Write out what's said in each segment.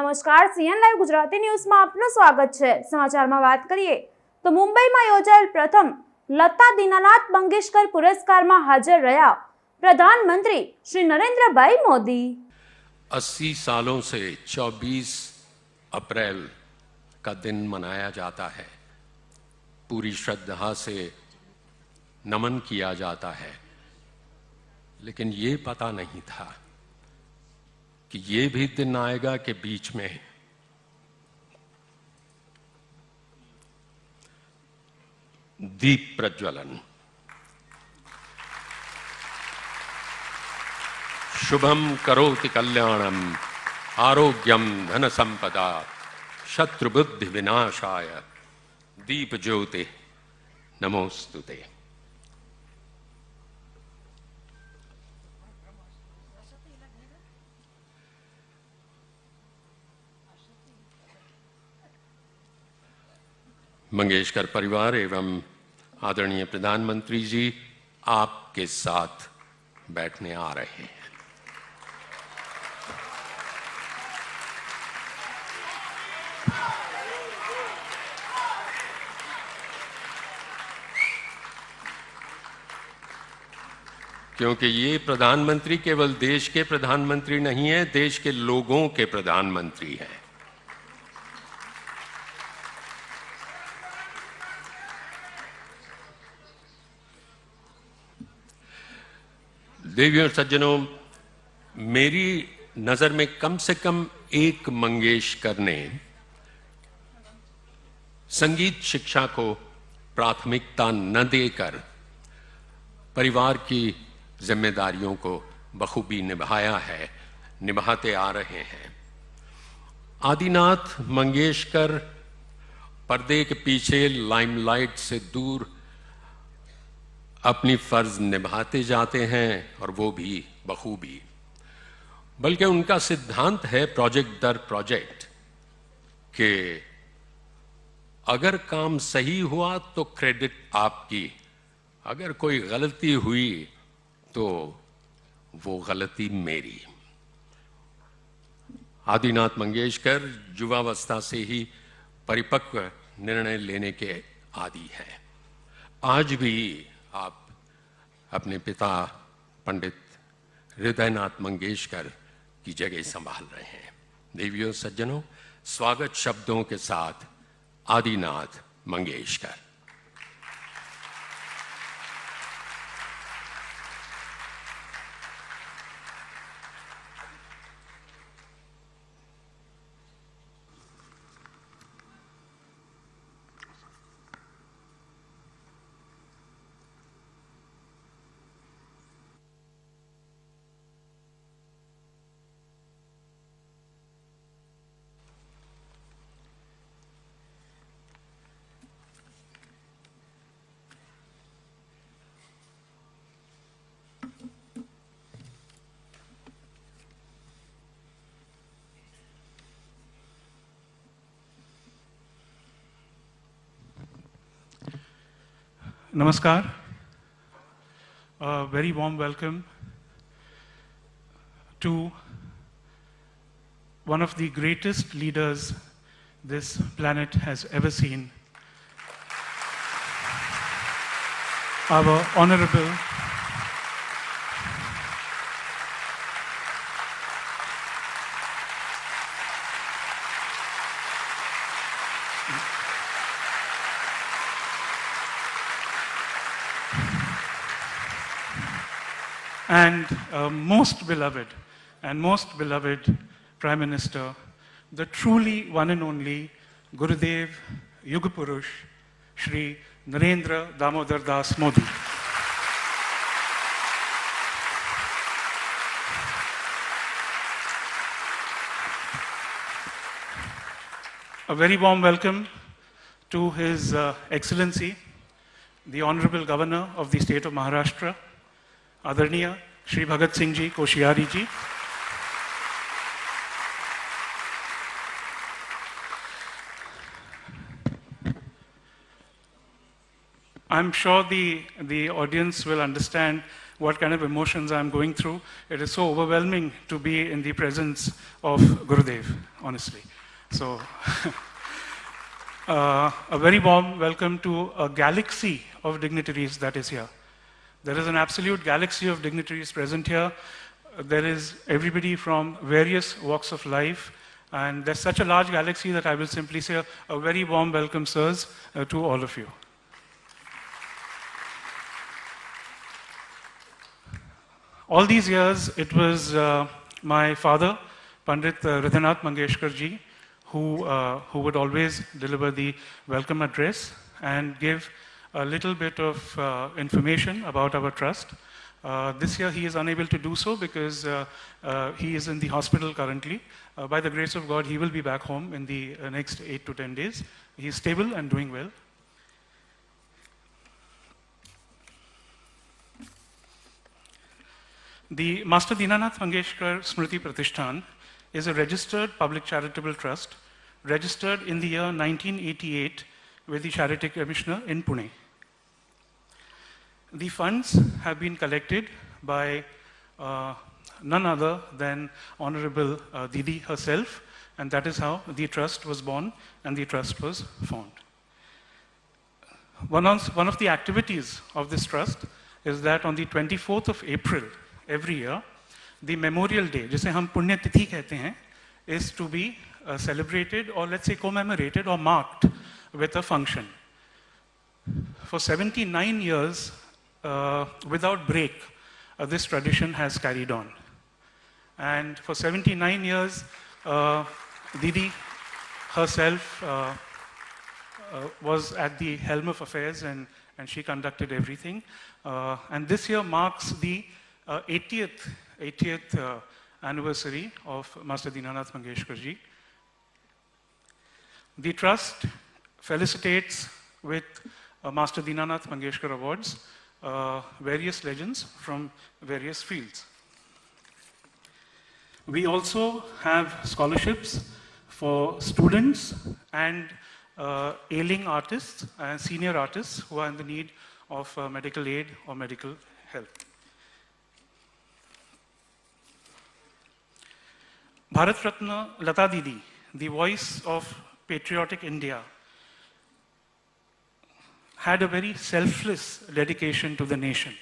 નમસ્કાર, CN live Gujarati ન્યૂઝમાં આપનું સ્વાગત છે। સમાચારમાં વાત કરીએ તો મુંબઈમાં યોજાયેલ પ્રથમ લતા દીનાનાથ મંગેશકર પુરસ્કારમાં હાજર રહ્યા પ્રધાનમંત્રી શ્રી નરેન્દ્રભાઈ મોદી। 80 सालों से 24 अप्रैल का दिन मनाया जाता है, पूरी श्रद्धा से नमन किया जाता है, लेकिन ये पता नहीं था कि ये भी दिन आएगा कि बीच में दीप प्रज्वलन, शुभम करोति कल्याणम, आरोग्यम धन संपदा, शत्रुबुद्धि विनाशाय, दीप ज्योति नमोस्तुते। मंगेशकर परिवार एवं आदरणीय प्रधानमंत्री जी आपके साथ बैठने आ रहे हैं। क्योंकि ये प्रधानमंत्री केवल देश के प्रधानमंत्री नहीं है, देश के लोगों के प्रधानमंत्री हैं। देवियों और सज्जनों, मेरी नजर में कम से कम एक मंगेशकर ने संगीत शिक्षा को प्राथमिकता न देकर परिवार की जिम्मेदारियों को बखूबी निभाया है, निभाते आ रहे हैं। आदिनाथ मंगेशकर पर्दे के पीछे लाइमलाइट से दूर अपनी फर्ज निभाते जाते हैं, और वो भी बखूबी। बल्कि उनका सिद्धांत है प्रोजेक्ट दर प्रोजेक्ट कि अगर काम सही हुआ तो क्रेडिट आपकी, अगर कोई गलती हुई तो वो गलती मेरी। आदिनाथ मंगेशकर युवावस्था से ही परिपक्व निर्णय लेने के आदी हैं। आज भी आप अपने पिता पंडित हृदयनाथ मंगेशकर की जगह संभाल रहे हैं। देवियों सज्जनों, स्वागत शब्दों के साथ Adinath Mangeshkar. Namaskar. A very warm welcome to one of the greatest leaders this planet has ever seen, our Honorable and most beloved Prime Minister, the truly one and only Gurudev Yuga Purush, Shri Narendra Damodar Das Modi. A very warm welcome to His Excellency, the Honorable Governor of the State of Maharashtra, Adarniya Shri Bhagat Singh Ji Koshyari Ji, I'm sure the audience will understand what kind of emotions I'm going through. It is so overwhelming to be in the presence of Gurudev, honestly. So, a very warm welcome to a galaxy of dignitaries that is here. There is an absolute galaxy of dignitaries present here. There is everybody from various walks of life, and there's such a large galaxy that I will simply say a very warm welcome, sirs, to all of you. All these years, it was my father, Pandit Hridaynath Mangeshkar ji, who would always deliver the welcome address and give a little bit of information about our trust. This year he is unable to do so because he is in the hospital currently. By the grace of God, he will be back home in the next 8 to 10 days. He is stable and doing well. The Master Dinanath Mangeshkar Smriti Pratishthan is a registered public charitable trust, registered in the year 1988 with the Charity Commissioner in Pune. The funds have been collected by none other than Honorable Didi herself, and that is how the trust was born and the trust was formed. One of the activities of this trust is that on the 24th of April every year, the Memorial Day, जिसे हम पुण्य तिथि कहते हैं, is to be celebrated or let's say commemorated or marked with a function. For 79 years, without break, this tradition has carried on. And for 79 years, Didi herself was at the helm of affairs and she conducted everything. And this year marks the 80th anniversary of Master Dinanath Mangeshkar ji. The trust felicitates with Master Dinanath Mangeshkar Awards various legends from various fields. We also have scholarships for students and ailing artists and senior artists who are in the need of medical aid or medical help. Bharat Ratna Lata Didi, the voice of patriotic India, had a very selfless dedication to the nation.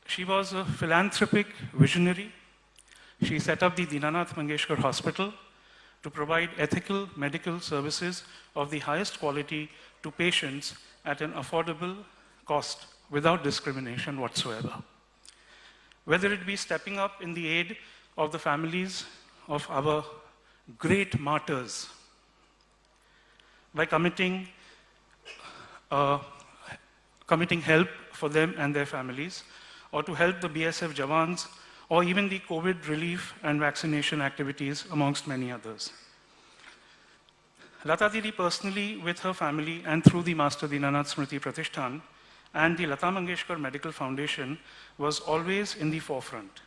She was a philanthropic visionary. She set up the Dinanath Mangeshkar Hospital to provide ethical medical services of the highest quality to patients at an affordable cost without discrimination whatsoever. Whether it be stepping up in the aid of the families of our great martyrs by committing help for them and their families, or to help the BSF Jawans, or even the COVID relief and vaccination activities, amongst many others. Lata Didi personally, with her family and through the Master Dinanath Smriti Pratishthan and the Lata Mangeshkar Medical Foundation, was always in the forefront.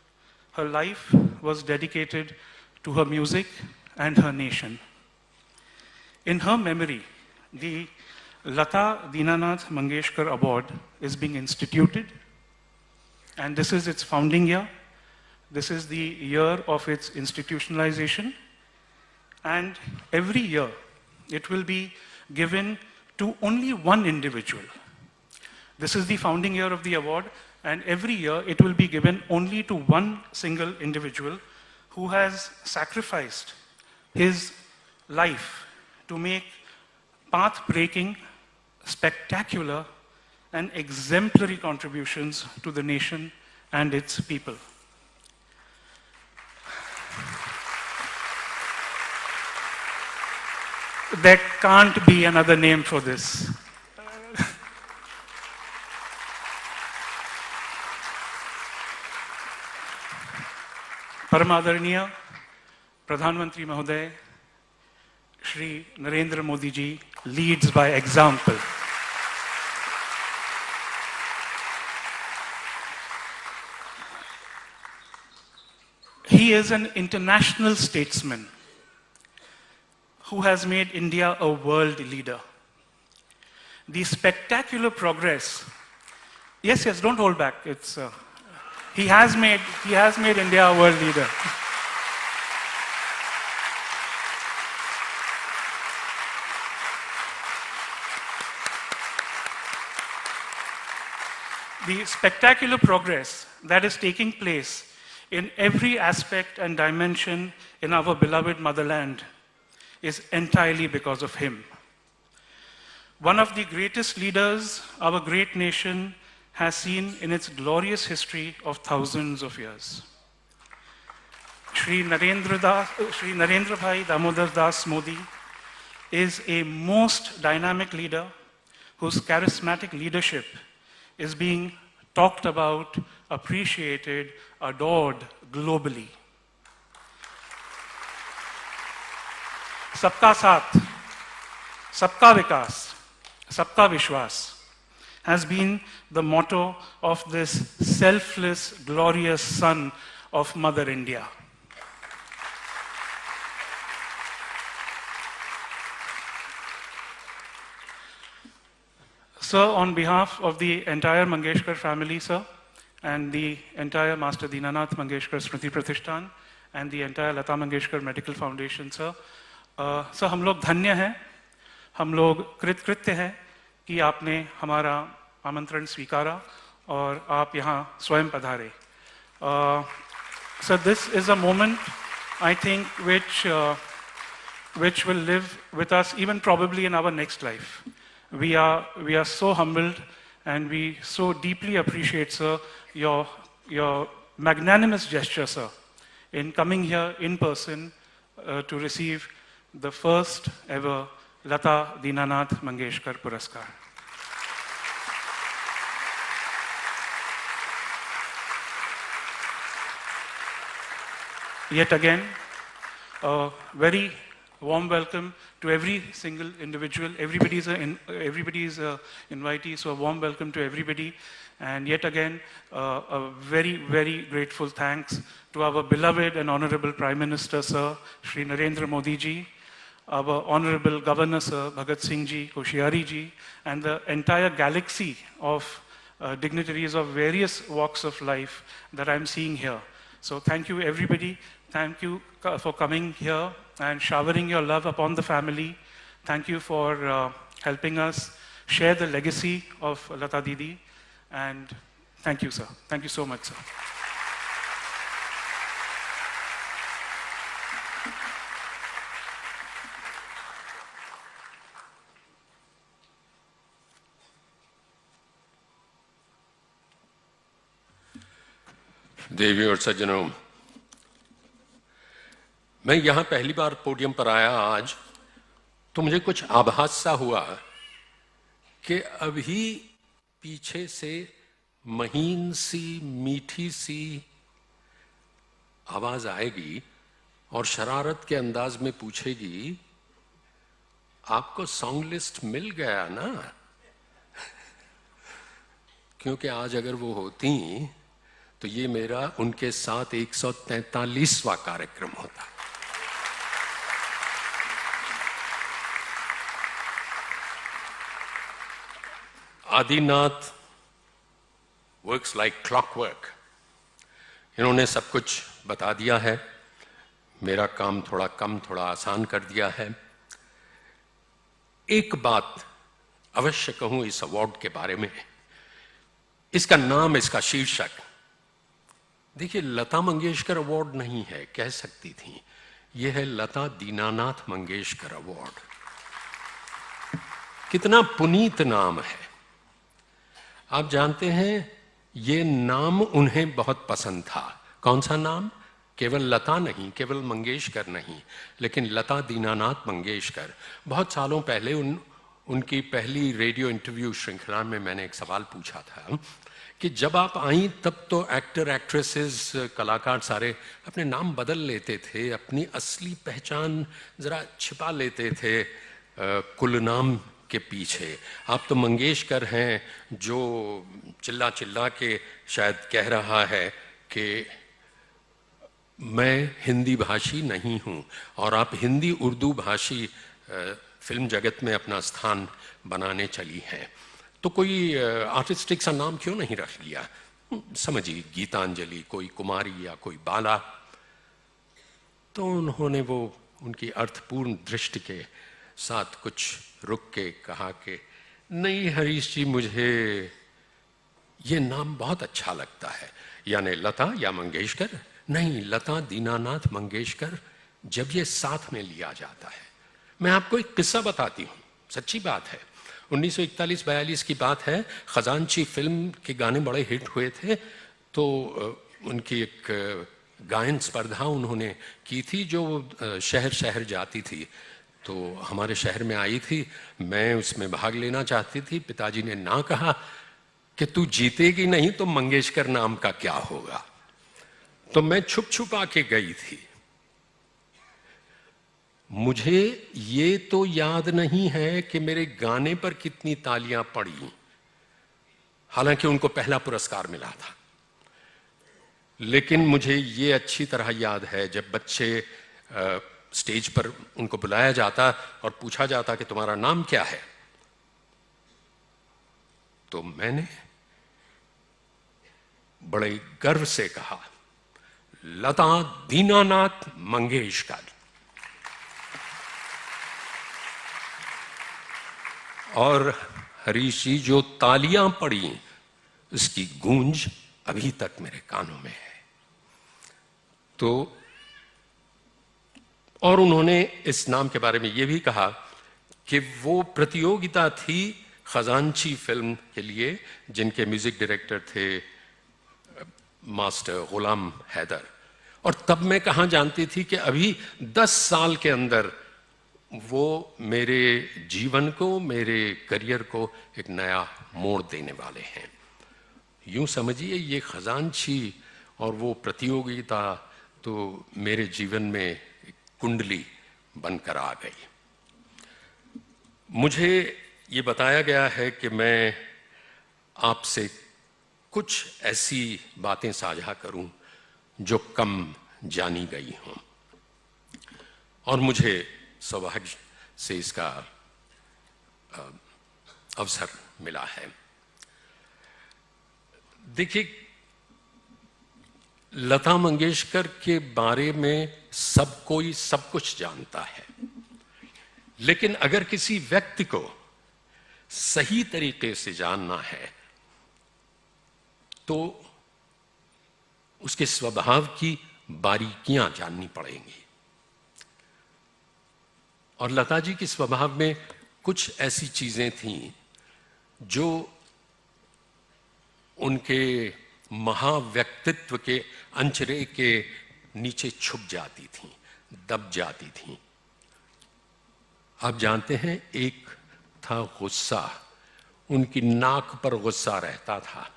Her life was dedicated to her music and her nation. In her memory, the Lata Dinanath Mangeshkar Award is being instituted, and this is its founding year. This is the year of its institutionalization, and every year it will be given to only one individual. This is the founding year of the award, and every year it will be given only to one single individual who has sacrificed his life to make path-breaking, spectacular, and exemplary contributions to the nation and its people. There can't be another name for this. Paramadaraniya Pradhan Mantri Mahoday, Shri Narendra Modi ji leads by example. He is an international statesman who has made India a world leader. The spectacular progress Yes, yes, don't hold back. It's, he has made India a world leader. The spectacular progress that is taking place in every aspect and dimension in our beloved motherland is entirely because of him. One of the greatest leaders our great nation has seen in its glorious history of thousands of years. Shri Narendra Bhai Damodar Das Modi is a most dynamic leader whose charismatic leadership is being talked about, appreciated, adored globally. Sabka Saath, Sabka Vikas, Sabka Vishwas has been the motto of this selfless, glorious son of Mother India. Sir, on behalf of the entire Mangeshkar family, sir, and the entire Master Dinanath Mangeshkar Smriti Pratishthan, and the entire Lata Mangeshkar Medical Foundation, sir, sir हम लोग धन्य हैं, हम लोग कृतकृत्य हैं कि आपने हमारा आमंत्रण स्वीकारा और आप यहाँ स्वयं पधारे. So this is a moment, I think, which will live with us even probably in our next life. We are so humbled and we so deeply appreciate, sir, your magnanimous gesture, sir, in coming here in person to receive the first ever Lata Dinanath Mangeshkar Puraskar. Yet again, a very warm welcome to every single individual. Everybody is an invitee, so a warm welcome to everybody. And yet again, a very, very grateful thanks to our beloved and honorable Prime Minister, Sir, Shri Narendra Modi ji, our honorable Governor, Sir, Bhagat Singh ji, Koshyari ji, and the entire galaxy of dignitaries of various walks of life that I'm seeing here. So thank you, everybody. Thank you for coming here and showering your love upon the family. Thank you for helping us share the legacy of Lata Didi. And thank you, sir. Thank you so much, sir. देवी और सज्जनों, मैं यहां पहली बार podium पर आया आज, तो मुझे कुछ आभास सा हुआ कि अभी पीछे से महीन सी मीठी सी आवाज आएगी और शरारत के अंदाज में पूछेगी, आपको सॉन्ग लिस्ट मिल गया ना? क्योंकि आज अगर वो होती तो ये मेरा उनके साथ 143वां कार्यक्रम होता. Adinath works like clockwork. इन्होंने सब कुछ बता दिया है, मेरा काम थोड़ा कम थोड़ा आसान कर दिया है. एक बात अवश्य कहूं इस अवार्ड के बारे में, इसका नाम, इसका शीर्षक. देखिए, लता मंगेशकर अवार्ड नहीं है, कह सकती थी, यह है लता दीनानाथ मंगेशकर अवार्ड. कितना पुनीत नाम है. आप जानते हैं, ये नाम उन्हें बहुत पसंद था. कौन सा नाम? केवल लता नहीं, केवल मंगेशकर नहीं, लेकिन लता दीनानाथ मंगेशकर. बहुत सालों पहले उनकी पहली रेडियो इंटरव्यू श्रृंखला में मैंने एक सवाल पूछा था कि जब आप आई तब तो एक्टर, एक्ट्रेसेस, कलाकार सारे अपने नाम बदल लेते थे, अपनी असली पहचान जरा छिपा लेते थे कुल नाम के पीछे. आप तो मंगेशकर हैं जो चिल्ला चिल्ला के शायद कह रहा है कि मैं हिंदी भाषी नहीं हूं, और आप हिंदी उर्दू भाषी फिल्म जगत में अपना स्थान बनाने चली हैं. तो कोई आर्टिस्टिक सा नाम क्यों नहीं रख लिया? समझिए, गीतांजलि, कोई कुमारी या कोई बाला। तो उन्होंने वो उनकी अर्थपूर्ण दृष्टि के साथ कुछ रुक के कहा कि नहीं हरीश जी, मुझे ये नाम बहुत अच्छा लगता है। यानी लता या मंगेशकर? नहीं, लता दीनानाथ मंगेशकर जब ये साथ में लिया जाता है। मैं आपको एक किस्सा बताती हूँ, सच्ची बात है। 1941-42 की बात है। खजांची फिल्म के गाने बड़े हिट हुए थे, तो उनकी एक गायन स्पर्धा उन्होंने की थी जो शहर शहर जाती थी। तो हमारे शहर में आई थी, मैं उसमें भाग लेना चाहती थी। पिताजी ने ना कहा कि तू जीतेगी नहीं तो मंगेशकर नाम का क्या होगा। तो मैं छुप छुपा के गई थी। मुझे ये तो याद नहीं है कि मेरे गाने पर कितनी तालियां पड़ी, हालांकि उनको पहला पुरस्कार मिला था। लेकिन मुझे ये अच्छी तरह याद है, जब बच्चे स्टेज पर उनको बुलाया जाता और पूछा जाता कि तुम्हारा नाम क्या है, तो मैंने बड़े गर्व से कहा, लता दीनानाथ मंगेशकर। और हरीश जी, जो तालियां पड़ी उसकी गूंज अभी तक मेरे कानों में है। तो और उन्होंने इस नाम के बारे में यह भी कहा कि वो प्रतियोगिता थी खजांची फिल्म के लिए, जिनके म्यूजिक डायरेक्टर थे मास्टर गुलाम हैदर। और तब मैं कहाँ जानती थी कि अभी 10 साल के अंदर वो मेरे जीवन को, मेरे करियर को एक नया मोड़ देने वाले हैं। यूं समझिए, ये खजांची और वो प्रतियोगिता तो मेरे जीवन में एक कुंडली बनकर आ गई। मुझे ये बताया गया है कि मैं आपसे कुछ ऐसी बातें साझा करूं जो कम जानी गई हों, और मुझे सौभाग्य से इसका अवसर मिला है। देखिए, लता मंगेशकर के बारे में सब कोई सब कुछ जानता है, लेकिन अगर किसी व्यक्ति को सही तरीके से जानना है तो उसके स्वभाव की बारीकियां जाननी पड़ेंगी। और लता जी के स्वभाव में कुछ ऐसी चीजें थीं जो उनके महाव्यक्तित्व के अंचरे के नीचे छुप जाती थीं, दब जाती थीं। आप जानते हैं, एक था गुस्सा। उनकी नाक पर गुस्सा रहता था।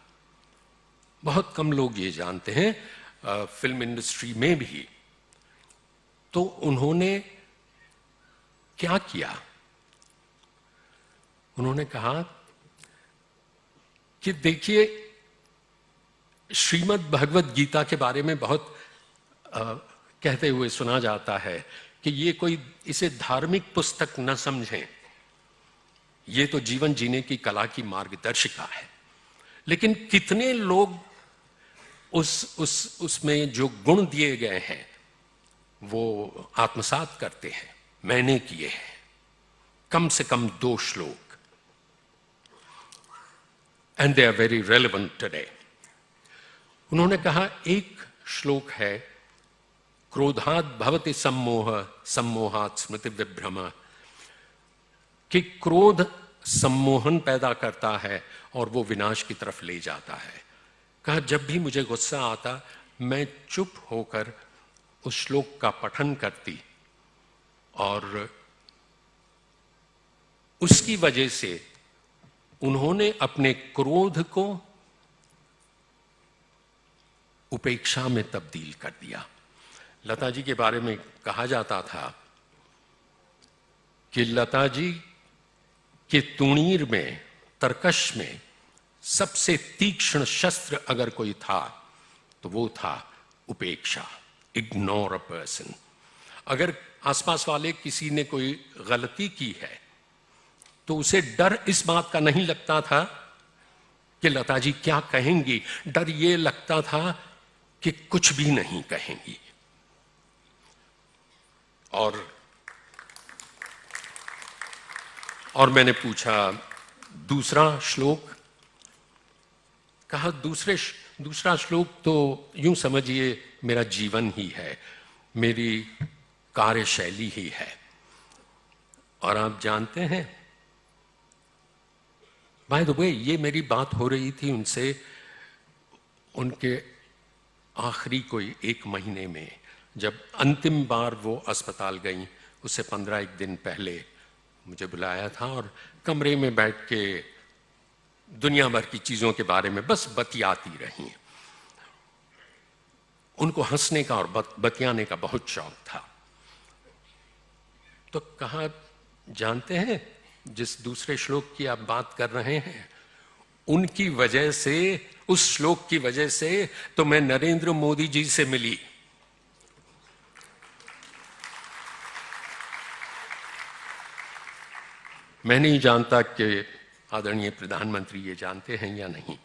बहुत कम लोग ये जानते हैं, फिल्म इंडस्ट्री में भी। तो उन्होंने क्या किया? उन्होंने कहा कि देखिए, श्रीमद् भगवत गीता के बारे में बहुत कहते हुए सुना जाता है कि ये कोई इसे धार्मिक पुस्तक न समझें, ये तो जीवन जीने की कला की मार्गदर्शिका है। लेकिन कितने लोग उसमें जो गुण दिए गए हैं वो आत्मसात करते हैं? मैंने किए हैं कम से कम 2 श्लोक, and they are very relevant today. उन्होंने कहा, एक श्लोक है, क्रोधात् भवति सम्मोह सम्मोहात् स्मृति विभ्रम, कि क्रोध सम्मोहन पैदा करता है और वो विनाश की तरफ ले जाता है। कहा, जब भी मुझे गुस्सा आता मैं चुप होकर उस श्लोक का पठन करती, और उसकी वजह से उन्होंने अपने क्रोध को उपेक्षा में तब्दील कर दिया। लता जी के बारे में कहा जाता था कि लता जी के तुणीर में, तरकश में सबसे तीक्ष्ण शस्त्र अगर कोई था तो वो था उपेक्षा, इग्नोर अ पर्सन। अगर आसपास वाले किसी ने कोई गलती की है तो उसे डर इस बात का नहीं लगता था कि लता जी क्या कहेंगी, डर ये लगता था कि कुछ भी नहीं कहेंगी। और मैंने पूछा दूसरा श्लोक, कहा दूसरा श्लोक तो यूं समझिए मेरा जीवन ही है, मेरी कार्यशैली ही है। और आप जानते हैं, बाय द वे, ये मेरी बात हो रही थी उनसे उनके आखिरी कोई 1 महीने में, जब अंतिम बार वो अस्पताल गई, उससे 15 दिन पहले मुझे बुलाया था और कमरे में बैठ के दुनिया भर की चीजों के बारे में बस बतियाती रही। उनको हंसने का और बतियाने का बहुत शौक था। तो कहा, जानते हैं जिस दूसरे श्लोक की आप बात कर रहे हैं, उनकी वजह से, उस श्लोक की वजह से तो मैं नरेंद्र मोदी जी से मिली। मैं नहीं जानता कि आदरणीय प्रधानमंत्री ये जानते हैं या नहीं।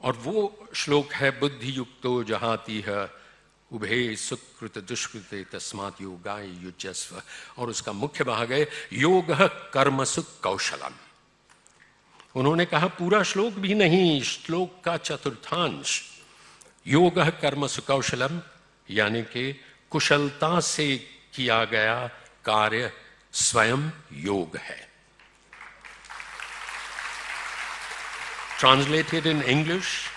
और वो श्लोक है, बुद्धि युक्तो जहाती है उभे सुकृत दुष्कृते तस्मात् योगाय युज्यस्व। और उसका मुख्य भाग है योग कर्मसु कौशलम। उन्होंने कहा पूरा श्लोक भी नहीं, श्लोक का चतुर्थांश, योग कर्मसु कौशलम, यानी कि कुशलता से किया गया कार्य स्वयं योग है। Translated in English,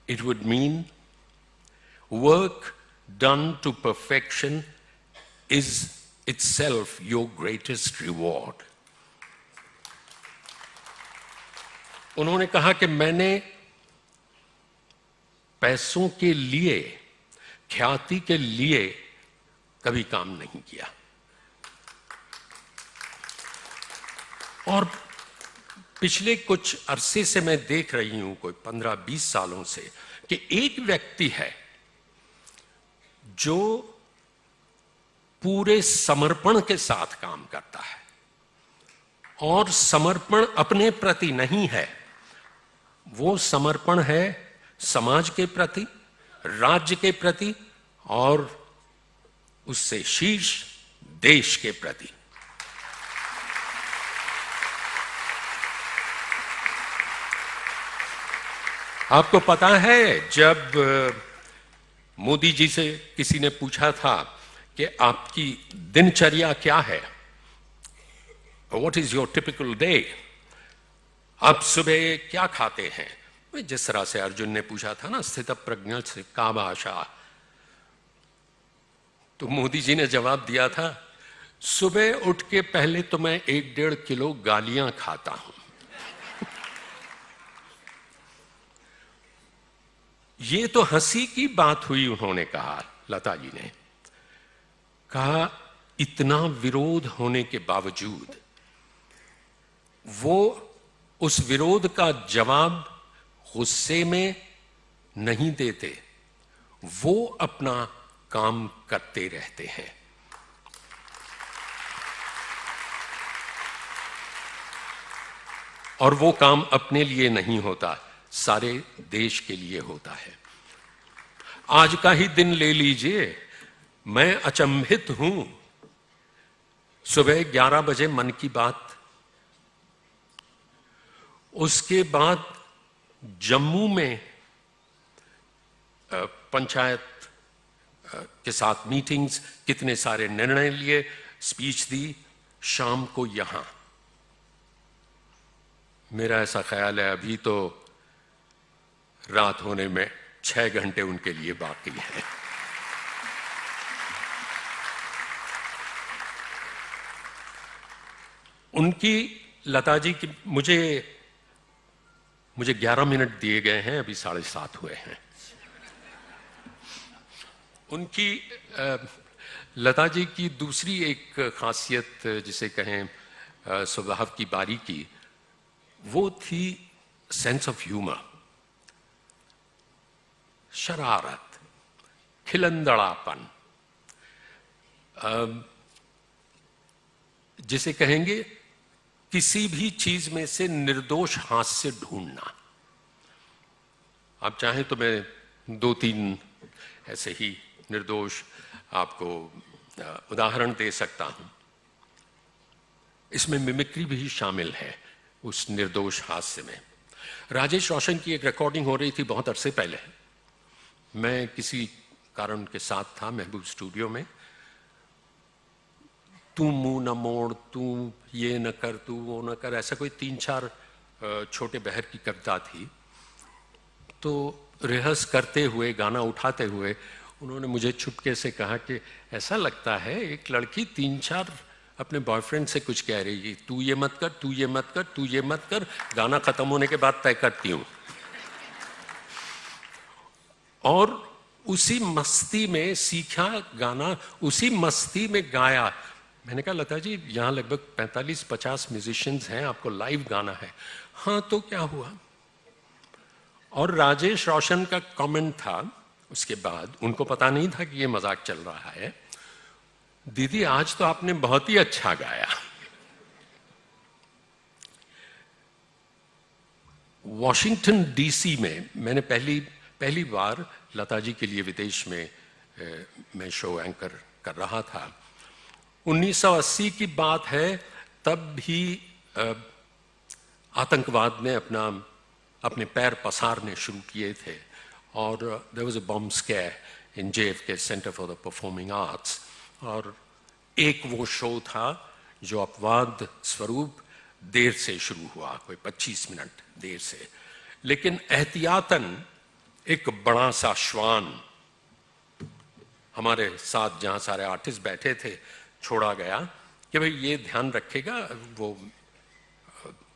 it would mean work done to perfection is itself your greatest reward. उन्होंने कहा कि मैंने पैसों के लिए, ख्याति के लिए कभी काम नहीं किया। और पिछले कुछ अरसे से मैं देख रही हूं, कोई 15-20 सालों से, कि एक व्यक्ति है जो पूरे समर्पण के साथ काम करता है। और समर्पण अपने प्रति नहीं है, वो समर्पण है समाज के प्रति, राज्य के प्रति और उससे शीर्ष देश के प्रति। आपको पता है, जब मोदी जी से किसी ने पूछा था कि आपकी दिनचर्या क्या है, what is your typical day, आप सुबह क्या खाते हैं, जिस तरह से अर्जुन ने पूछा था ना, स्थित प्रज्ञ से का भाषा, तो मोदी जी ने जवाब दिया था, सुबह उठ के पहले तो मैं 1-1.5 किलो गालियां खाता हूं। ये तो हंसी की बात हुई। उन्होंने कहा, लता जी ने कहा, इतना विरोध होने के बावजूद वो उस विरोध का जवाब गुस्से में नहीं देते, वो अपना काम करते रहते हैं। और वो काम अपने लिए नहीं होता, सारे देश के लिए होता है। आज का ही दिन ले लीजिए, मैं अचंभित हूं, सुबह 11 बजे मन की बात, उसके बाद जम्मू में पंचायत के साथ मीटिंग्स, कितने सारे निर्णय लिए, स्पीच दी, शाम को यहां। मेरा ऐसा ख्याल है अभी तो रात होने में 6 घंटे उनके लिए बाकी है। उनकी, लता जी की, मुझे 11 मिनट दिए गए हैं, अभी 7:30 हुए हैं। उनकी, लता जी की दूसरी एक खासियत, जिसे कहें स्वभाव की बारीकी, वो थी सेंस ऑफ ह्यूमर, शरारत, खिलंदड़ापन। जिसे कहेंगे किसी भी चीज में से निर्दोष हास्य ढूंढना। आप चाहें तो मैं 2-3 ऐसे ही निर्दोष आपको उदाहरण दे सकता हूं। इसमें मिमिक्री भी शामिल है उस निर्दोष हास्य में। राजेश रोशन की एक रिकॉर्डिंग हो रही थी बहुत अरसे पहले। मैं किसी कारण के साथ था महबूब स्टूडियो में। तू मुंह न मोड़, तू ये न कर, तू वो न कर, ऐसा कोई 3-4 छोटे बहर की कविता थी। तो रिहर्स करते हुए, गाना उठाते हुए उन्होंने मुझे चुपके से कहा कि ऐसा लगता है एक लड़की 3-4 अपने बॉयफ्रेंड से कुछ कह रही है, तू ये मत कर, तू ये मत कर, तू ये मत कर, गाना खत्म होने के बाद तय करती हूं। और उसी मस्ती में सीखा गाना, उसी मस्ती में गाया। मैंने कहा लता जी यहां लगभग 45-50 म्यूजिशियंस हैं, आपको लाइव गाना है। हाँ तो क्या हुआ। और राजेश रोशन का कमेंट था उसके बाद, उनको पता नहीं था कि ये मजाक चल रहा है, दीदी आज तो आपने बहुत ही अच्छा गाया। वॉशिंगटन डीसी में मैंने पहली बार लता जी के लिए विदेश में मैं शो एंकर कर रहा था। 1980 की बात है, तब भी आतंकवाद ने अपने पैर पसारने शुरू किए थे और there was a bomb scare in JFK Center for the Performing Arts. और एक वो शो था जो अपवाद स्वरूप देर से शुरू हुआ, कोई 25 मिनट देर से, लेकिन एहतियातन एक बड़ा सा श्वान हमारे साथ जहां सारे आर्टिस्ट बैठे थे छोड़ा गया कि भाई ये ध्यान रखेगा, वो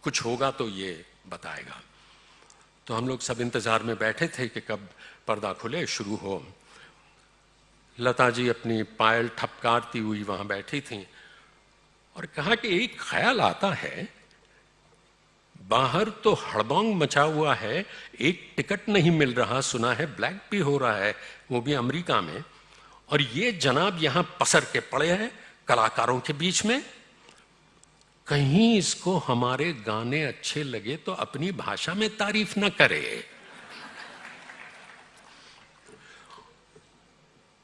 कुछ होगा तो ये बताएगा। तो हम लोग सब इंतजार में बैठे थे कि कब पर्दा खुले, शुरू हो। लता जी अपनी पायल ठपकारती हुई वहां बैठी थी और कहा कि एक ख्याल आता है, बाहर तो हड़बंग मचा हुआ है, एक टिकट नहीं मिल रहा, सुना है ब्लैक भी हो रहा है, वो भी अमेरिका में, और ये जनाब यहां पसर के पड़े हैं कलाकारों के बीच में। कहीं इसको हमारे गाने अच्छे लगे तो अपनी भाषा में तारीफ न करे।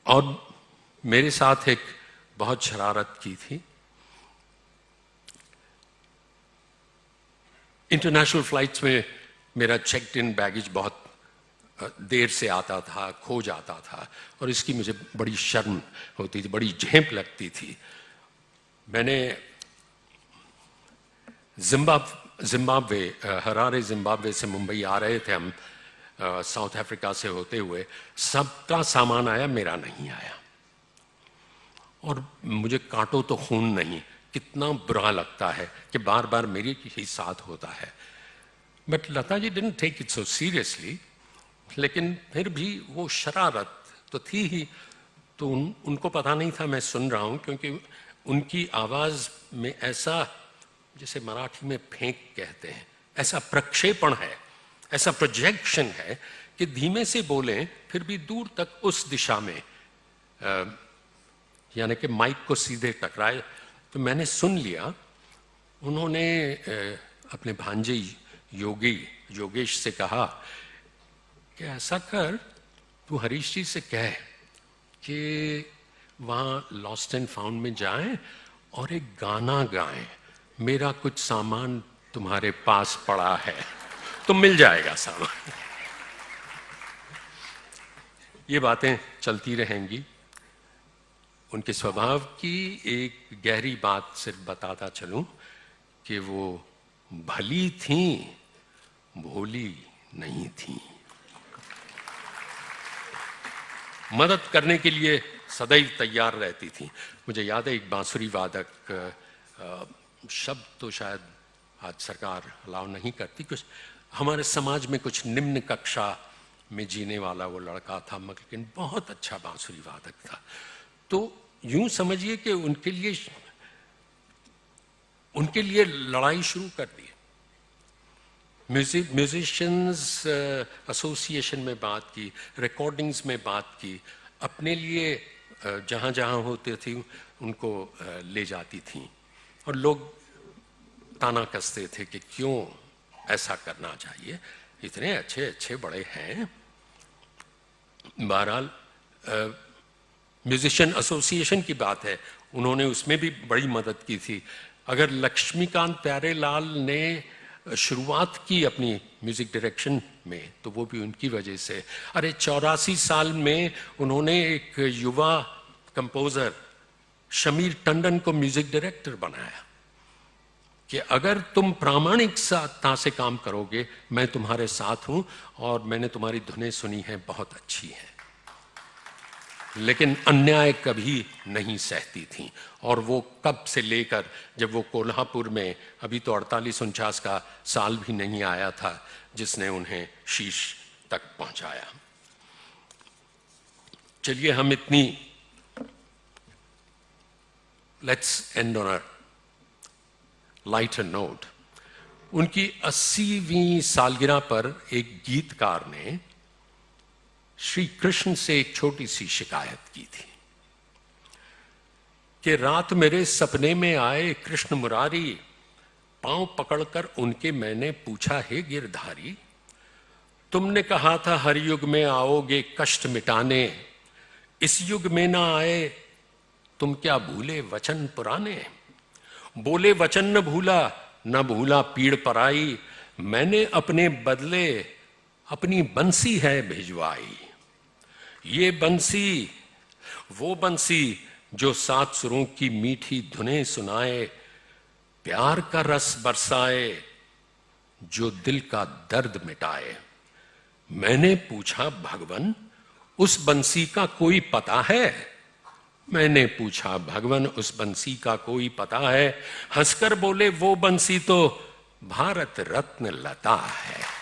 और मेरे साथ एक बहुत शरारत की थी। इंटरनेशनल फ्लाइट्स में मेरा चेक्ड इन बैगेज बहुत देर से आता था, खो जाता था, और इसकी मुझे बड़ी शर्म होती थी, बड़ी झेंप लगती थी। मैंने जिम्बाब्वे, हरारे जिम्बाब्वे से मुंबई आ रहे थे हम, साउथ अफ्रीका से होते हुए, सबका सामान आया, मेरा नहीं आया। और मुझे काटो तो खून नहीं, कितना बुरा लगता है कि बार बार मेरे ही साथ होता है। But Lata ji didn't take it so seriously, लेकिन फिर भी वो शरारत तो थी ही। तो उनको पता नहीं था मैं सुन रहा हूं, क्योंकि उनकी आवाज में ऐसा, जैसे मराठी में फेंक कहते हैं, ऐसा प्रक्षेपण है, ऐसा प्रोजेक्शन है कि धीमे से बोलें फिर भी दूर तक उस दिशा में, यानी कि माइक को सीधे टकराए। तो मैंने सुन लिया। उन्होंने अपने भांजे योगेश से कहा कि ऐसा कर, तू हरीश जी से कह कि वहाँ लॉस्ट एंड फाउंड में जाएं और एक गाना गाएं, मेरा कुछ सामान तुम्हारे पास पड़ा है, तो मिल जाएगा सामान। ये बातें चलती रहेंगी। उनके स्वभाव की एक गहरी बात सिर्फ बताता चलूं कि वो भली थीं, भोली नहीं थीं। मदद करने के लिए सदैव तैयार रहती थीं। मुझे याद है एक बांसुरी वादक, शब्द तो शायद आज सरकार अलाउ नहीं करती, कुछ हमारे समाज में कुछ निम्न कक्षा में जीने वाला वो लड़का था, लेकिन बहुत अच्छा बांसुरी वादक था। तो यूं समझिए कि उनके लिए लड़ाई शुरू कर दी। म्यूजिशियंस एसोसिएशन में बात की, रिकॉर्डिंग्स में बात की, अपने लिए जहां जहां होते थे उनको ले जाती थी। और लोग ताना कसते थे कि क्यों ऐसा करना चाहिए, इतने अच्छे अच्छे बड़े हैं। बहरहाल म्यूजिशियन एसोसिएशन की बात है, उन्होंने उसमें भी बड़ी मदद की थी। अगर लक्ष्मीकांत प्यारेलाल ने शुरुआत की अपनी म्यूजिक डायरेक्शन में तो वो भी उनकी वजह से। अरे 84 साल में उन्होंने एक युवा कंपोजर शमीर टंडन को म्यूजिक डायरेक्टर बनाया कि अगर तुम प्रामाणिकता से काम करोगे मैं तुम्हारे साथ हूं, और मैंने तुम्हारी धुनें सुनी हैं, बहुत अच्छी हैं। लेकिन अन्याय कभी नहीं सहती थी, और वो कब से लेकर जब वो कोल्हापुर में, अभी तो 48-49 का साल भी नहीं आया था जिसने उन्हें शीश तक पहुंचाया। चलिए हम इतनी, let's end on a lighter note. उनकी 80वीं सालगिरह पर एक गीतकार ने श्री कृष्ण से एक छोटी सी शिकायत की थी कि रात मेरे सपने में आए कृष्ण मुरारी, पांव पकड़कर उनके मैंने पूछा, हे गिरधारी, तुमने कहा था हर युग में आओगे कष्ट मिटाने, इस युग में ना आए तुम क्या भूले वचन पुराने। बोले वचन न भूला, न भूला पीड़ पराई, मैंने अपने बदले अपनी बंसी है भिजवाई। ये बंसी वो बंसी जो 7 सुरों की मीठी धुनें सुनाए, प्यार का रस बरसाए, जो दिल का दर्द मिटाए। मैंने पूछा, भगवन उस बंसी का कोई पता है? मैंने पूछा, भगवन उस बंसी का कोई पता है? हंसकर बोले, वो बंसी तो भारत रत्न लता है।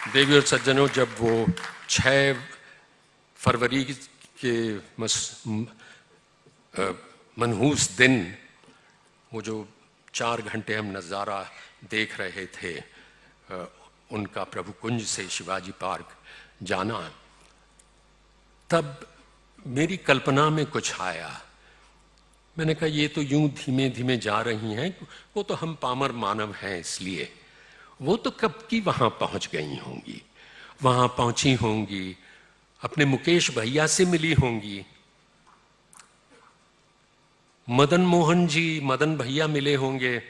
देवी और सज्जनों, जब वो 6 फरवरी के मनहूस दिन, वो जो 4 घंटे हम नज़ारा देख रहे थे उनका प्रभु कुंज से शिवाजी पार्क जाना, तब मेरी कल्पना में कुछ आया। मैंने कहा ये तो यूं धीमे धीमे जा रही हैं, वो तो हम पामर मानव हैं, इसलिए वो तो कब की वहां पहुंच गई होंगी, वहां पहुंची होंगी, अपने मुकेश भैया से मिली होंगी, मदन मोहन जी, मदन भैया मिले होंगे,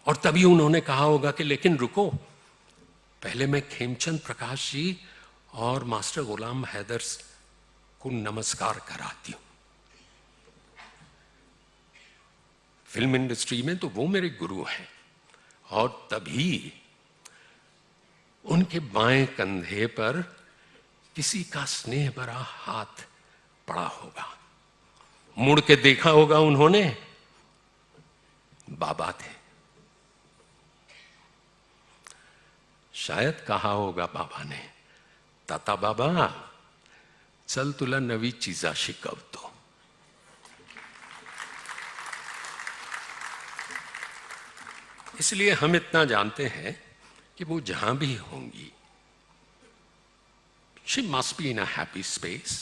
और तभी उन्होंने कहा होगा कि लेकिन रुको, पहले मैं खेमचंद प्रकाश जी और मास्टर गुलाम हैदर को नमस्कार कराती हूं। फिल्म इंडस्ट्री में तो वो मेरे गुरु हैं, और तभी उनके बाएं कंधे पर किसी का स्नेह भरा हाथ पड़ा होगा। मुड़ के देखा होगा उन्होंने, बाबा थे। शायद कहा होगा बाबा ने, ताता बाबा चल तुला नवी चीजा शिकवतो। इसलिए हम इतना जानते हैं कि वो जहां भी होंगी, she must be in a happy space,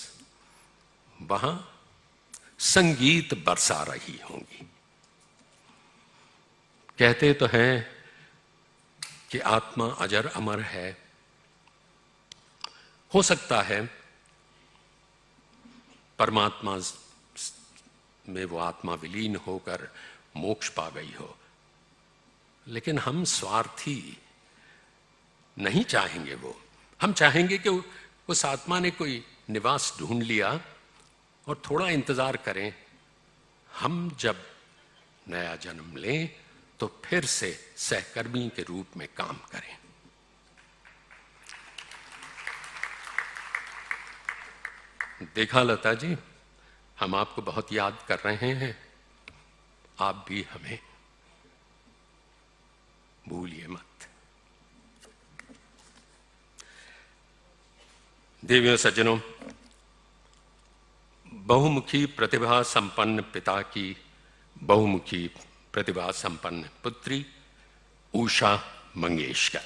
वहां संगीत बरसा रही होंगी। कहते तो हैं कि आत्मा अजर अमर है। हो सकता है परमात्मा में वो आत्मा विलीन होकर मोक्ष पा गई हो, लेकिन हम स्वार्थी नहीं चाहेंगे वो। हम चाहेंगे कि उस आत्मा ने कोई निवास ढूंढ लिया और थोड़ा इंतजार करें, हम जब नया जन्म लें तो फिर से सहकर्मी के रूप में काम करें। देखा लता जी, हम आपको बहुत याद कर रहे हैं, आप भी हमें भूलिए मत। देवियों सज्जनों, बहुमुखी प्रतिभा संपन्न पिता की बहुमुखी प्रतिभा संपन्न पुत्री उषा मंगेशकर।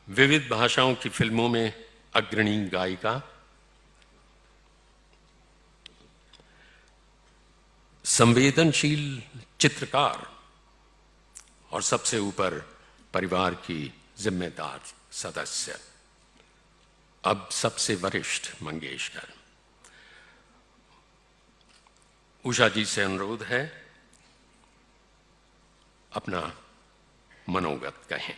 विविध भाषाओं की फिल्मों में अग्रणी गायिका, संवेदनशील चित्रकार और सबसे ऊपर परिवार की जिम्मेदार सदस्य, अब सबसे वरिष्ठ मंगेशकर। उषा जी से अनुरोध है, अपना मनोगत कहें।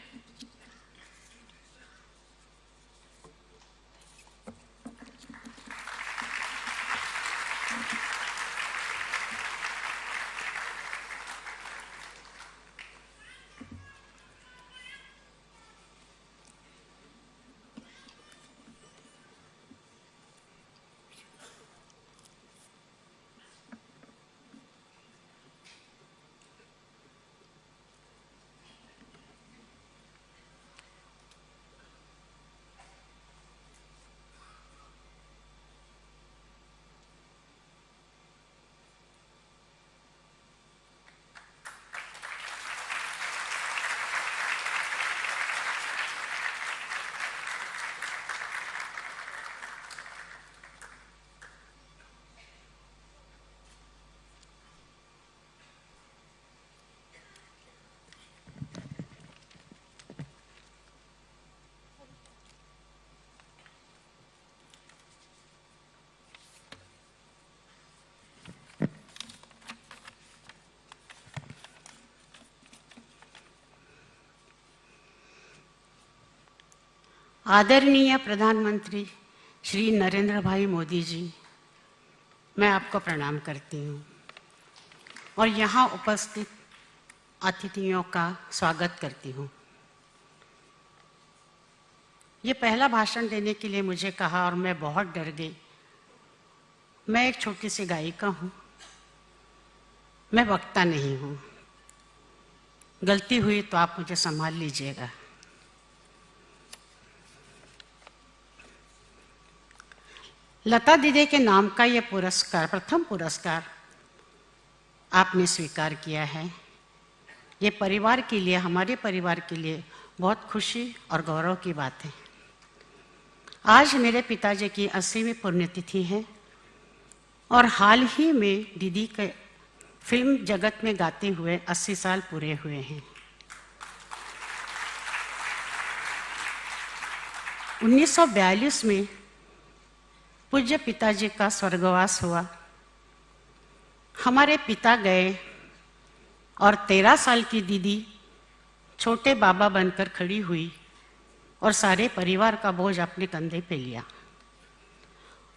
आदरणीय प्रधानमंत्री श्री नरेंद्र भाई मोदी जी, मैं आपको प्रणाम करती हूँ और यहाँ उपस्थित अतिथियों का स्वागत करती हूँ। ये पहला भाषण देने के लिए मुझे कहा और मैं बहुत डर गई। मैं एक छोटी सी गायिका हूँ, मैं वक्ता नहीं हूँ। गलती हुई तो आप मुझे संभाल लीजिएगा। लता दीदी के नाम का ये पुरस्कार, प्रथम पुरस्कार आपने स्वीकार किया है। ये परिवार के लिए, हमारे परिवार के लिए बहुत खुशी और गौरव की बात है। आज मेरे पिताजी की 80वीं पुण्यतिथि है और हाल ही में दीदी के फिल्म जगत में गाते हुए 80 साल पूरे हुए हैं। 1942 में पूज्य पिताजी का स्वर्गवास हुआ। हमारे पिता गए और 13 साल की दीदी छोटे बाबा बनकर खड़ी हुई और सारे परिवार का बोझ अपने कंधे पे लिया।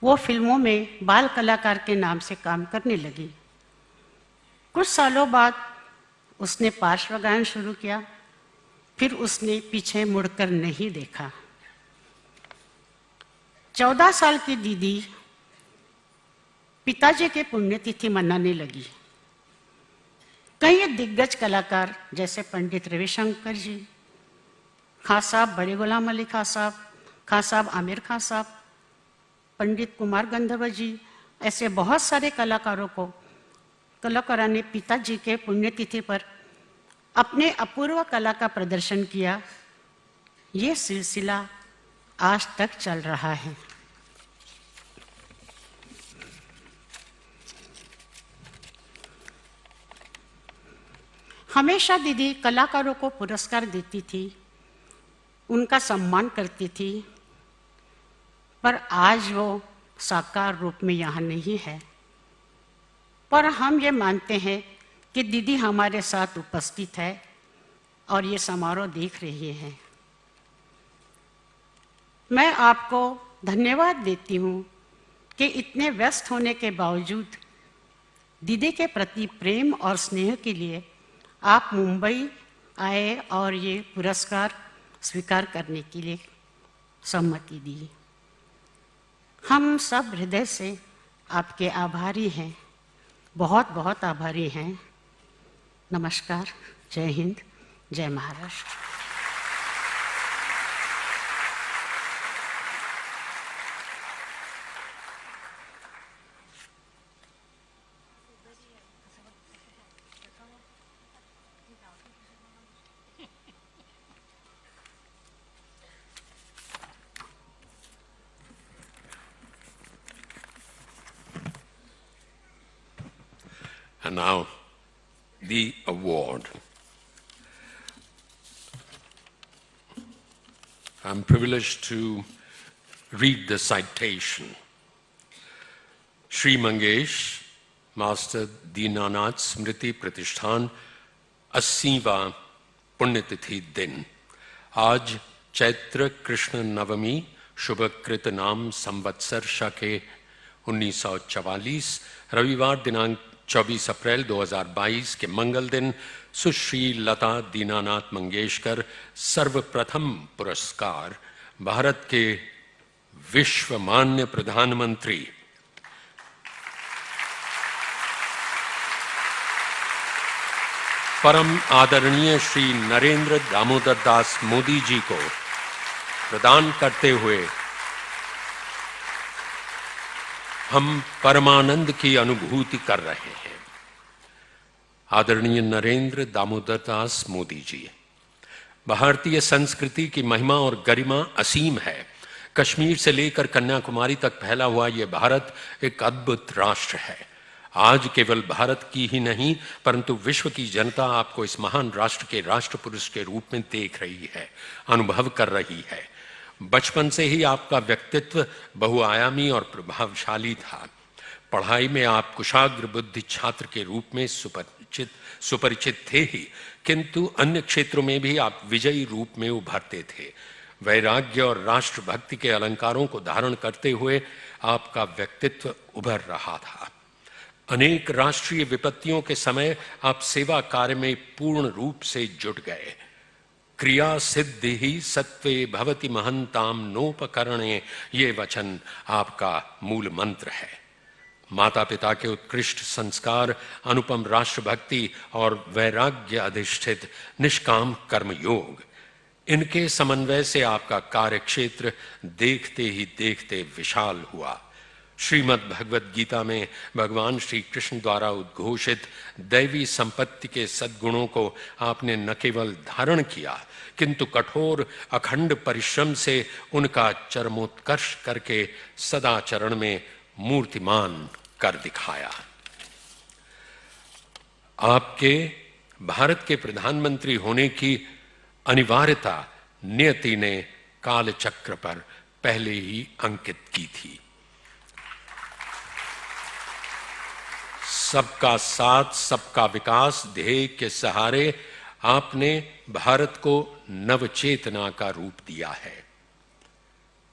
वो फिल्मों में बाल कलाकार के नाम से काम करने लगी। कुछ सालों बाद उसने पार्श्व गायन शुरू किया, फिर उसने पीछे मुड़कर नहीं देखा। 14 साल की दीदी पिताजी के पुण्यतिथि मनाने लगी। कई दिग्गज कलाकार जैसे पंडित रविशंकर जी, खां साहब बड़े गुलाम अली खां साहब आमिर खां साहब, पंडित कुमार गंधर्व जी, ऐसे बहुत सारे कलाकारों ने पिताजी के पुण्यतिथि पर अपने अपूर्व कला का प्रदर्शन किया। ये सिलसिला आज तक चल रहा है। हमेशा दीदी कलाकारों को पुरस्कार देती थी, उनका सम्मान करती थी, पर आज वो साकार रूप में यहाँ नहीं है। पर हम ये मानते हैं कि दीदी हमारे साथ उपस्थित है और ये समारोह देख रही है। मैं आपको धन्यवाद देती हूँ कि इतने व्यस्त होने के बावजूद दीदी के प्रति प्रेम और स्नेह के लिए आप मुंबई आए और ये पुरस्कार स्वीकार करने के लिए सम्मति दी। हम सब हृदय से आपके आभारी हैं, बहुत बहुत आभारी हैं। नमस्कार, जय हिंद, जय Maharashtra. And now, the award. I'm privileged to read the citation. Shri Mangesh, Master Dinanath Smriti Pratishthan, 80वां पुण्यतिथि दिन। आज चैत्र कृष्ण नवमी शुभकृत नाम संवत्सर शके 1944 रविवार दिनांक 24 अप्रैल 2022 के मंगल दिन सुश्री लता दीनानाथ मंगेशकर सर्वप्रथम पुरस्कार भारत के विश्वमान्य प्रधानमंत्री परम आदरणीय श्री नरेंद्र दामोदर दास मोदी जी को प्रदान करते हुए हम परमानंद की अनुभूति कर रहे हैं। आदरणीय नरेंद्र दामोदर दास मोदी जी, भारतीय संस्कृति की महिमा और गरिमा असीम है। कश्मीर से लेकर कन्याकुमारी तक फैला हुआ यह भारत एक अद्भुत राष्ट्र है। आज केवल भारत की ही नहीं परंतु विश्व की जनता आपको इस महान राष्ट्र के राष्ट्रपुरुष के रूप में देख रही है, अनुभव कर रही है। बचपन से ही आपका व्यक्तित्व बहुआयामी और प्रभावशाली था। पढ़ाई में आप कुशाग्र बुद्धि छात्र के रूप में सुपरिचित थे ही, किंतु अन्य क्षेत्रों में भी आप विजयी रूप में उभरते थे। वैराग्य और राष्ट्रभक्ति के अलंकारों को धारण करते हुए आपका व्यक्तित्व उभर रहा था। अनेक राष्ट्रीय विपत्तियों के समय आप सेवा कार्य में पूर्ण रूप से जुट गए। क्रिया सिद्धि ही सत्वे भवति महंताम नोपकरणे, ये वचन आपका मूल मंत्र है। माता पिता के उत्कृष्ट संस्कार, अनुपम राष्ट्रभक्ति और वैराग्य अधिष्ठित निष्काम कर्मयोग, इनके समन्वय से आपका कार्यक्षेत्र देखते ही देखते विशाल हुआ। श्रीमद् भगवद गीता में भगवान श्री कृष्ण द्वारा उद्घोषित दैवी संपत्ति के सद्गुणों को आपने न केवल धारण किया किंतु कठोर अखंड परिश्रम से उनका चरमोत्कर्ष करके सदाचरण में मूर्तिमान कर दिखाया। आपके भारत के प्रधानमंत्री होने की अनिवार्यता नियति ने कालचक्र पर पहले ही अंकित की थी। सबका साथ सबका विकास ध्येय के सहारे आपने भारत को नवचेतना का रूप दिया है।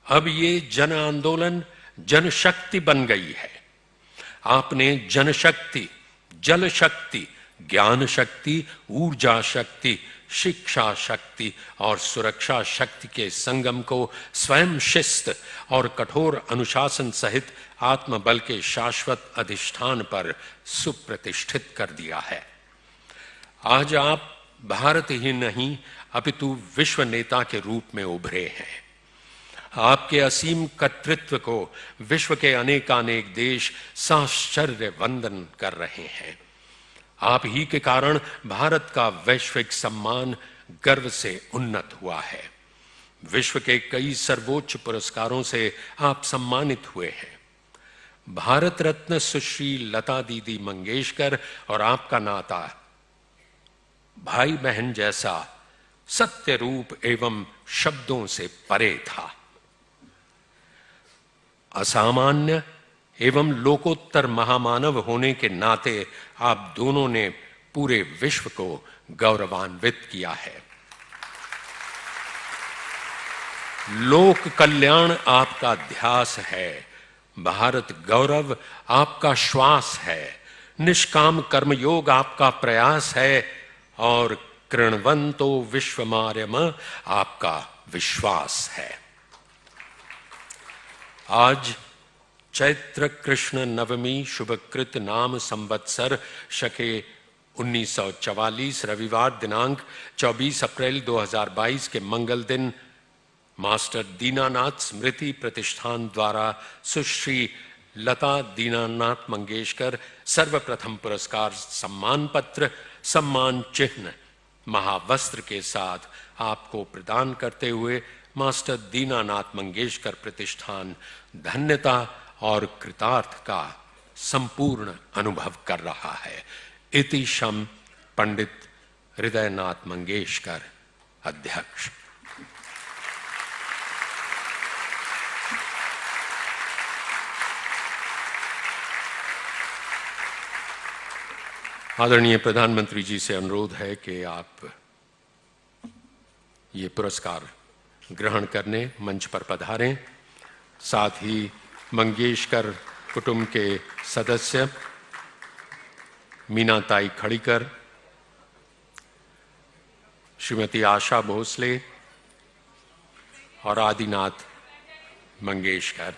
अब ये जन आंदोलन जनशक्ति बन गई है। आपने जनशक्ति, जल शक्ति, ज्ञान शक्ति, ऊर्जा शक्ति, शिक्षा शक्ति और सुरक्षा शक्ति के संगम को स्वयं शिस्त और कठोर अनुशासन सहित आत्मबल के शाश्वत अधिष्ठान पर सुप्रतिष्ठित कर दिया है। आज आप भारत ही नहीं अपितु विश्व नेता के रूप में उभरे हैं। आपके असीम कर्तृत्व को विश्व के अनेकानेक देश साश्चर्य वंदन कर रहे हैं। आप ही के कारण भारत का वैश्विक सम्मान गर्व से उन्नत हुआ है। विश्व के कई सर्वोच्च पुरस्कारों से आप सम्मानित हुए हैं। भारत रत्न सुश्री लता दीदी मंगेशकर और आपका नाता भाई बहन जैसा सत्य रूप एवं शब्दों से परे था। असामान्य एवं लोकोत्तर महामानव होने के नाते आप दोनों ने पूरे विश्व को गौरवान्वित किया है। लोक कल्याण आपका ध्यास है, भारत गौरव आपका श्वास है, निष्काम कर्मयोग आपका प्रयास है और कृणवंतो विश्वमार्यम आपका विश्वास है। आज चैत्र कृष्ण नवमी शुभकृत नाम संवत्सर शके 1944 रविवार दिनांक 24 अप्रैल 2022 के मंगल दिन मास्टर दीनानाथ स्मृति प्रतिष्ठान द्वारा सुश्री लता दीनानाथ मंगेशकर सर्वप्रथम पुरस्कार सम्मान पत्र, सम्मान चिन्ह, महावस्त्र के साथ आपको प्रदान करते हुए मास्टर दीनानाथ मंगेशकर प्रतिष्ठान धन्यता और कृतार्थ का संपूर्ण अनुभव कर रहा है। इति शम पंडित हृदयनाथ मंगेशकर, अध्यक्ष। आदरणीय प्रधानमंत्री जी से अनुरोध है कि आप ये पुरस्कार ग्रहण करने मंच पर पधारें। साथ ही मंगेशकर कुटुंब के सदस्य मीनाताई खड़ीकर, श्रीमती आशा भोसले और आदिनाथ मंगेशकर।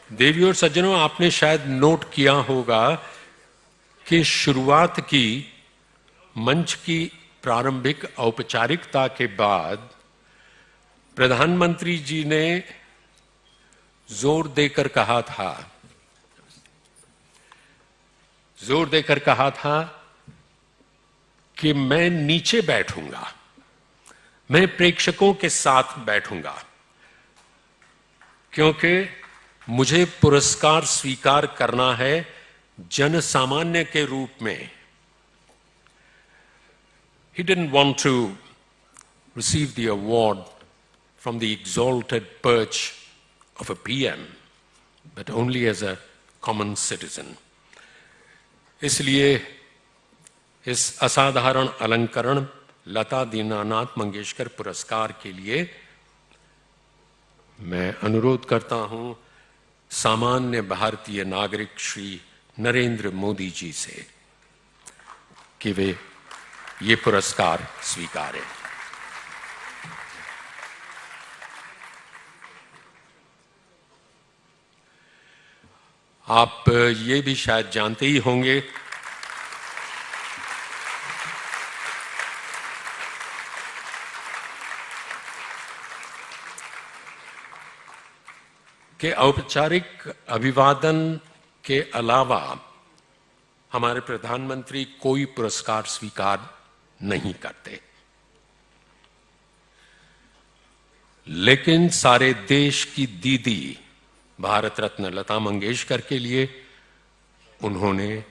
देवियों और सज्जनों, आपने शायद नोट किया होगा कि शुरुआत की मंच की प्रारंभिक औपचारिकता के बाद प्रधानमंत्री जी ने जोर देकर कहा था कि मैं नीचे बैठूंगा, मैं प्रेक्षकों के साथ बैठूंगा, क्योंकि मुझे पुरस्कार स्वीकार करना है जन सामान्य के रूप में। He didn't want to receive the award from the exalted perch of a PM, but only as a common citizen. इसलिए इस असाधारण अलंकरण लता दीनानाथ मंगेशकर पुरस्कार के लिए मैं अनुरोध करता हूं सामान्य भारतीय नागरिक श्री नरेंद्र मोदी जी से कि वे ये पुरस्कार स्वीकारें। आप ये भी शायद जानते ही होंगे कि औपचारिक अभिवादन के अलावा हमारे प्रधानमंत्री कोई पुरस्कार स्वीकार नहीं करते, लेकिन सारे देश की दीदी भारत रत्न लता मंगेशकर के लिए उन्होंने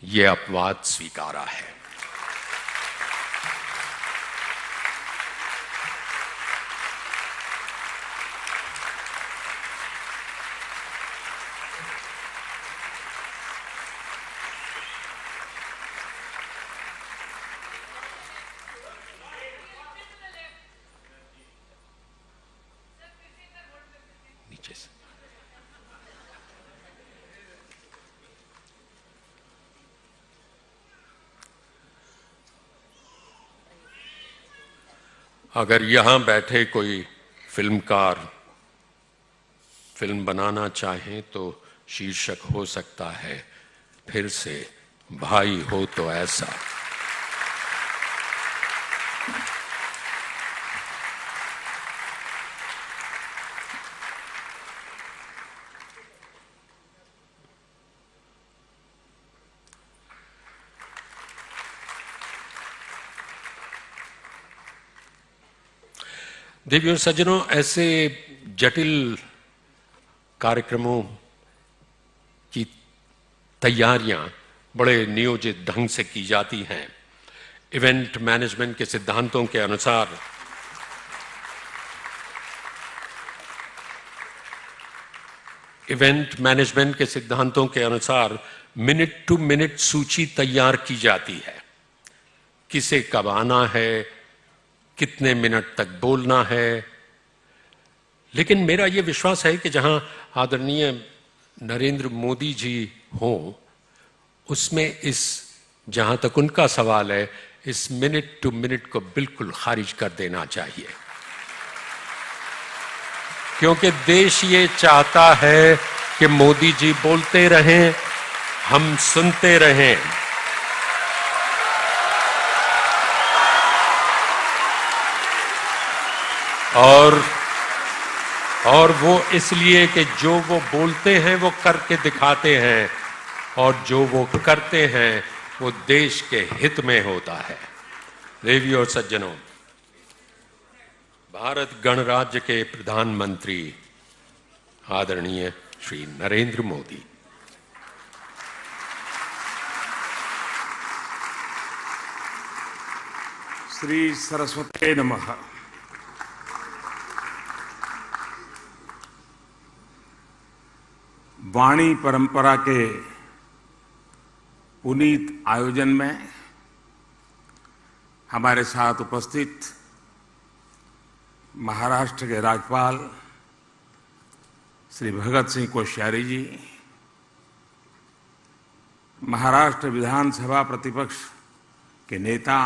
ये अपवाद स्वीकारा है। अगर यहां बैठे कोई फिल्मकार फिल्म बनाना चाहें तो शीर्षक हो सकता है फिर से भाई हो तो ऐसा। देवियों सज्जनों, ऐसे जटिल कार्यक्रमों की तैयारियां बड़े नियोजित ढंग से की जाती हैं। इवेंट मैनेजमेंट के सिद्धांतों के अनुसार मिनट टू मिनट सूची तैयार की जाती है, किसे कब आना है, कितने मिनट तक बोलना है। लेकिन मेरा यह विश्वास है कि जहां आदरणीय नरेंद्र मोदी जी हों, उसमें जहां तक उनका सवाल है, इस मिनट टू मिनट को बिल्कुल खारिज कर देना चाहिए, क्योंकि देश ये चाहता है कि मोदी जी बोलते रहें, हम सुनते रहें। और वो इसलिए कि जो वो बोलते हैं वो करके दिखाते हैं, और जो वो करते हैं वो देश के हित में होता है। देवियों और सज्जनों, भारत गणराज्य के प्रधानमंत्री आदरणीय श्री नरेंद्र मोदी। श्री सरस्वती नमः। वाणी परंपरा के पुनीत आयोजन में हमारे साथ उपस्थित महाराष्ट्र के राज्यपाल श्री भगत सिंह कोश्यारी जी, महाराष्ट्र विधानसभा प्रतिपक्ष के नेता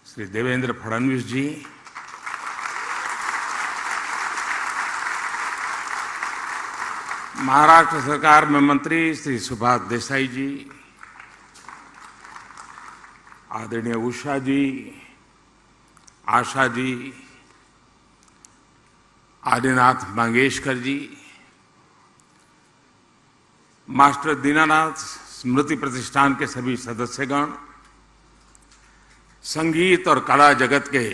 श्री देवेंद्र फडणवीस जी, महाराष्ट्र सरकार में मंत्री श्री सुभाष देसाई जी, आदरणीय उषा जी, आशा जी, आदिनाथ मंगेशकर जी, मास्टर दीनानाथ स्मृति प्रतिष्ठान के सभी सदस्यगण, संगीत और कला जगत के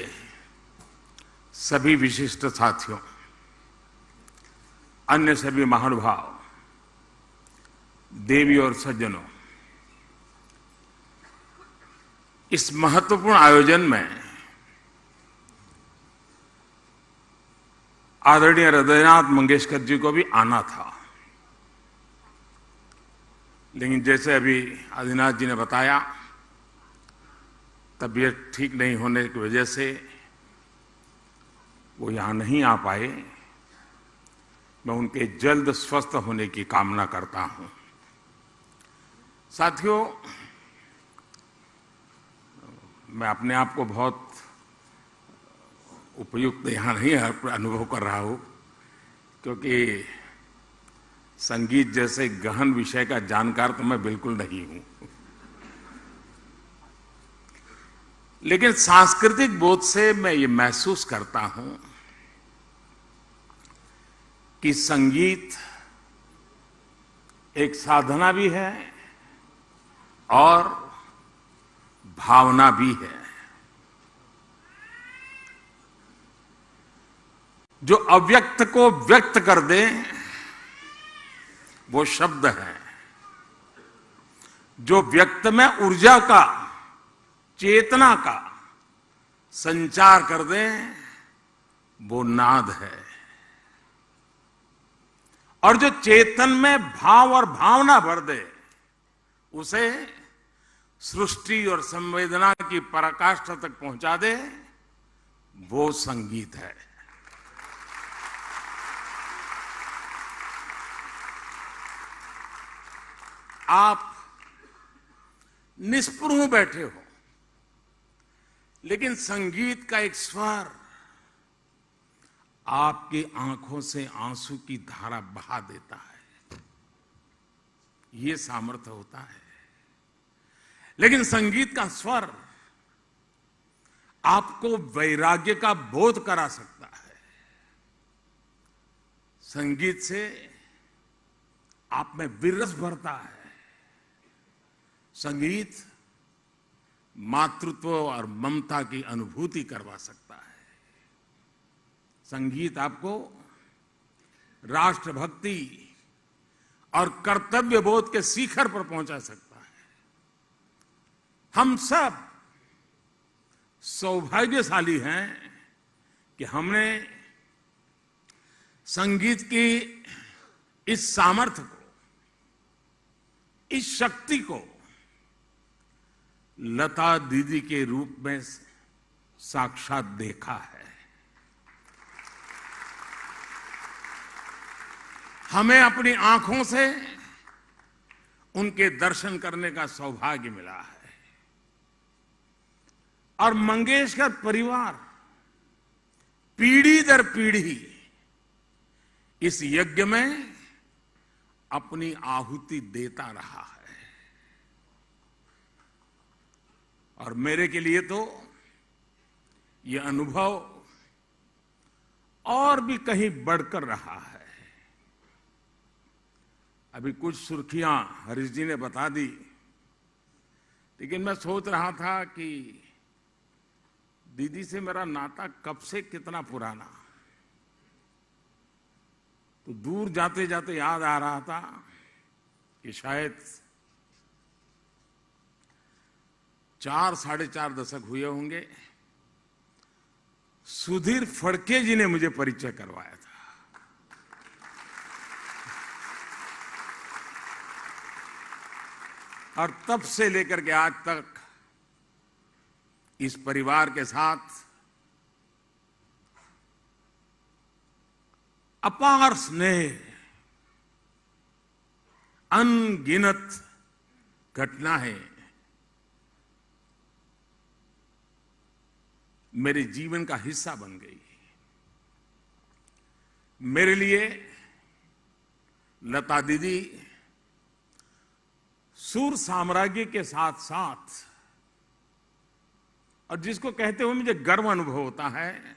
सभी विशिष्ट साथियों, अन्य सभी महानुभाव, देवी और सज्जनों, इस महत्वपूर्ण आयोजन में आदरणीय हृदयनाथ मंगेशकर जी को भी आना था, लेकिन जैसे अभी आदिनाथ जी ने बताया, तबीयत ठीक नहीं होने की वजह से वो यहां नहीं आ पाए। मैं उनके जल्द स्वस्थ होने की कामना करता हूं। साथियों, मैं अपने आप को बहुत उपयुक्त यहां नहीं अनुभव कर रहा हूं, क्योंकि संगीत जैसे गहन विषय का जानकार तो मैं बिल्कुल नहीं हूं, लेकिन सांस्कृतिक बोध से मैं ये महसूस करता हूं कि संगीत एक साधना भी है और भावना भी है। जो अव्यक्त को व्यक्त कर दे वो शब्द है, जो व्यक्त में ऊर्जा का, चेतना का संचार कर दे वो नाद है, और जो चेतन में भाव और भावना भर दे उसे सृष्टि और संवेदना की पराकाष्ठा तक पहुंचा दे वो संगीत है। आप निस्पृह बैठे हो, लेकिन संगीत का एक स्वर आपकी आंखों से आंसू की धारा बहा देता है। ये सामर्थ्य होता है। लेकिन संगीत का स्वर आपको वैराग्य का बोध करा सकता है। संगीत से आप में विरस भरता है। संगीत मातृत्व और ममता की अनुभूति करवा सकता है। संगीत आपको राष्ट्रभक्ति और कर्तव्य बोध के शिखर पर पहुंचा सकता है। हम सब सौभाग्यशाली हैं कि हमने संगीत की इस सामर्थ्य को, इस शक्ति को लता दीदी के रूप में साक्षात देखा है। हमें अपनी आंखों से उनके दर्शन करने का सौभाग्य मिला है, और मंगेशकर परिवार पीढ़ी दर पीढ़ी इस यज्ञ में अपनी आहुति देता रहा है। और मेरे के लिए तो यह अनुभव और भी कहीं बढ़कर रहा है। अभी कुछ सुर्खियां हरीश जी ने बता दी, लेकिन मैं सोच रहा था कि दीदी से मेरा नाता कब से कितना पुराना। तो दूर जाते जाते याद आ रहा था कि शायद 4-4.5 दशक हुए होंगे, सुधीर फड़के जी ने मुझे परिचय करवाया था। और तब से लेकर के आज तक इस परिवार के साथ अपार स्नेह, अनगिनत घटनाएं मेरे जीवन का हिस्सा बन गई। मेरे लिए लता दीदी सूर साम्राज्य के साथ साथ, और जिसको कहते हुए मुझे गर्व अनुभव होता है,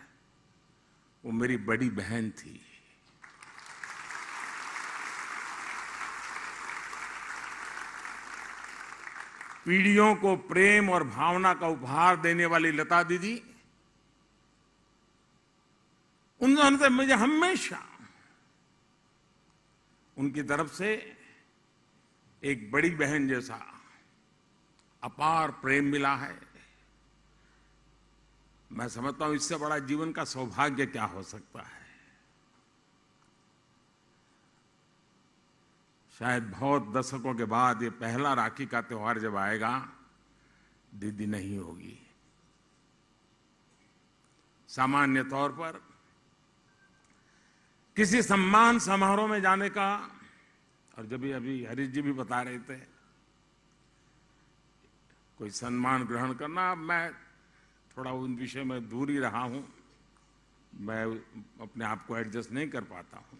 वो मेरी बड़ी बहन थी। पीढ़ियों को प्रेम और भावना का उपहार देने वाली लता दीदी, उन्होंने मुझे हमेशा उनकी तरफ से एक बड़ी बहन जैसा अपार प्रेम मिला है। मैं समझता हूं इससे बड़ा जीवन का सौभाग्य क्या हो सकता है। शायद बहुत दशकों के बाद ये पहला राखी का त्योहार जब आएगा, दीदी नहीं होगी। सामान्य तौर पर किसी सम्मान समारोह में जाने का, और जब अभी हरीश जी भी बता रहे थे कोई सम्मान ग्रहण करना, मैं थोड़ा उन विषय में दूर ही रहा हूं, मैं अपने आप को एडजस्ट नहीं कर पाता हूं।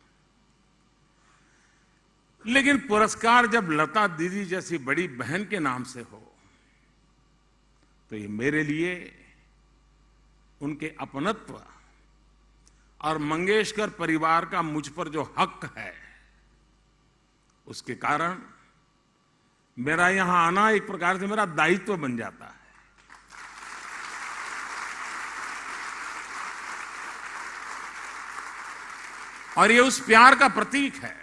लेकिन पुरस्कार जब लता दीदी जैसी बड़ी बहन के नाम से हो, तो ये मेरे लिए उनके अपनत्व और मंगेशकर परिवार का मुझ पर जो हक है, उसके कारण मेरा यहां आना एक प्रकार से मेरा दायित्व बन जाता है। और ये उस प्यार का प्रतीक है।